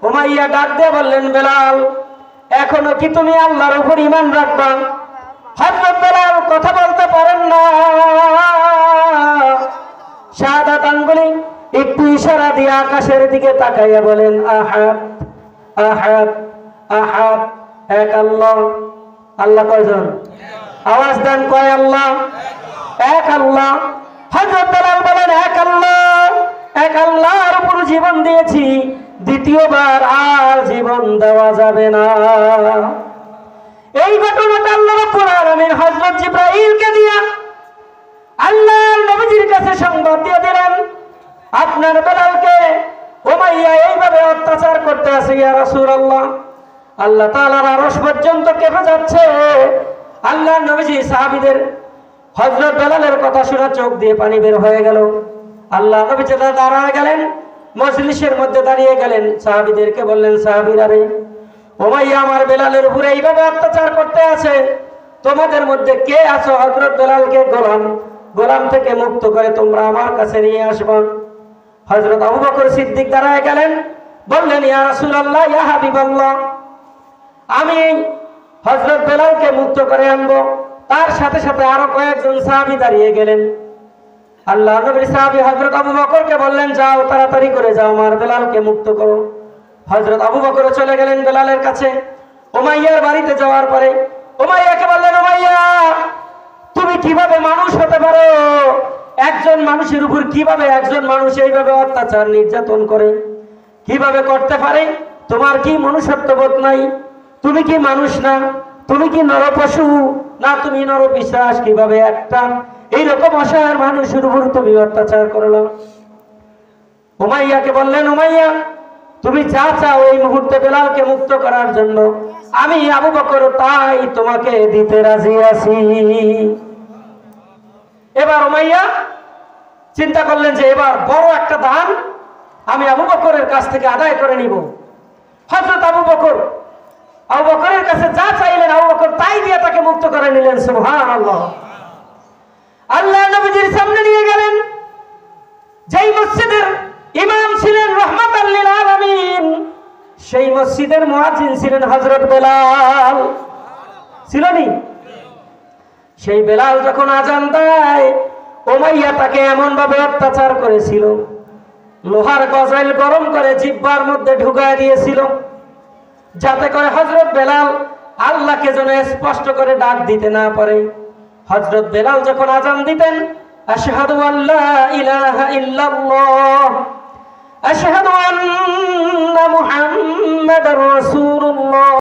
উমাইয়া ডাক দিয়ে বললেন, বেলাল, এখনো কি তুমি আল্লাহর উপর ঈমান রাখবা? হযরত বেলাল কথা বলতে পারেন না। শাহাদাত আঙ্গুলি একটু ইশারা দিয়ে আকাশের দিকে তাকাইয়া বলেন, আহাদ আহাদ আহাদ, এক আল্লাহ। আল্লাহ কয়জন? আওয়াজ দেন, কয় আল্লাহ? এক আল্লাহ। হযরত বেলাল বলেন, এক আল্লাহ, এক আল্লাহর উপর জীবন দিয়েছি, দ্বিতীয়বার আর জীবন দেওয়া যাবে না। এই ঘটনাটা আল্লাহ রাব্বুল আলামিন হযরত জিবরাইলকে দিয়া আল্লাহর নবীর কাছে সংবাদ দিয়ে দিলেন, আপনার বেলালকে উমাইয়া এইভাবে অত্যাচার করতে আছে ইয়া রাসূলুল্লাহ। আল্লাহ তাআলার আরশ পর্যন্ত কেঁপে যাচ্ছে। আল্লাহর নবীজি সাহাবীদের হযরত বেলালের কথা শুনে চোখ দিয়ে পানি বের হয়ে গেল। আল্লাহ নবী দাঁড়ায় গেলেন, মজলিসের মধ্যে দাঁড়িয়ে গেলেন। সাহাবীদেরকে বললেন, সাহাবীরা রে, উমাইয়া আমার বেলালের উপরে এইভাবে অত্যাচার করতে আছে, তোমাদের মধ্যে কে আছো হযরত বেলালকে গোলাম থেকে মুক্ত করে তোমরা আমার কাছে নিয়ে আসবা। হযরত আবু বকর সিদ্দিক দাঁড়ায় গেলেন, বললেন, ইয়া রাসূলুল্লাহ, ইয়া হাবিবাল্লাহ, আমি হযরত বেলালকে মুক্ত করে আনবো। তার সাথে সাথে আরো কয়েকজন সাহাবী দাঁড়িয়ে গেলেন। আল্লাহ নবীর সাহাবী হযরত আবু বকরকে বললেন, যাও, তাড়াতাড়ি করে যাও, আমার বেলালকে মুক্ত করো। হযরত আবু বকর চলে গেলেন বেলালের কাছে। উমাইয়ার বাড়িতে যাওয়ার পরে উমাইয়াকে বললেন, উমাইয়া, তুমি কিভাবে মানুষ হতে পারো? একজন মানুষের উপর কিভাবে একজন মানুষ এইভাবে অত্যাচার নির্যাতন করে, কিভাবে করতে পারে? তোমার কি মনুষ্যত্ববোধ নাই? তুমি কি মানুষ না? তুমি কি নরপশু না? তুমি নরপিশাচ? কিভাবে একটা এইরকম অসহায় মানুষের উপর তুমি অত্যাচার করলো? উমাইয়াকে বললেন, উমাইয়া, তুমি যা চাও এই মুহূর্তে বেলালকে মুক্ত করার জন্য, আমি আবু বকর তাই তোমাকে দিতে রাজি আছি। এবার উমাইয়া চিন্তা করলেন যে এবার বড় একটা দান আমি আবু বকরের কাছ থেকে আদায় করে নিব। হযরত আবু বকরের কাছে যা চাইলেন, আবু বকর তাই দিয়ে তাকে মুক্ত করে নিলেন। সুবহানাল্লাহ। আল্লাহ নবীজির সামনে নিয়ে গেলেন। যেই মসজিদের ইমাম ছিলেন রাহমাতাল লিল আলামিন, সেই মসজিদের মুয়াজ্জিন ছিলেন হযরত বেলাল। ছিলেনই? সেই বেলাল যখন আজান দেয়, উমাইয়া তাকে এমন ভাবে অত্যাচার করেছিল, লোহার গজাইল গরম করে জিহ্বার মধ্যে ঢুকায় দিয়েছিল, যাতে করে হযরত বেলাল আল্লাহকে যেন স্পষ্ট করে ডাক দিতে না পারে। হযরত বেলাল যখন আজান দিতেন, আশহাদু আল্লা ইলাহা ইল্লাল্লাহ, আশহাদু আন্না মুহাম্মাদার রাসূলুল্লাহ।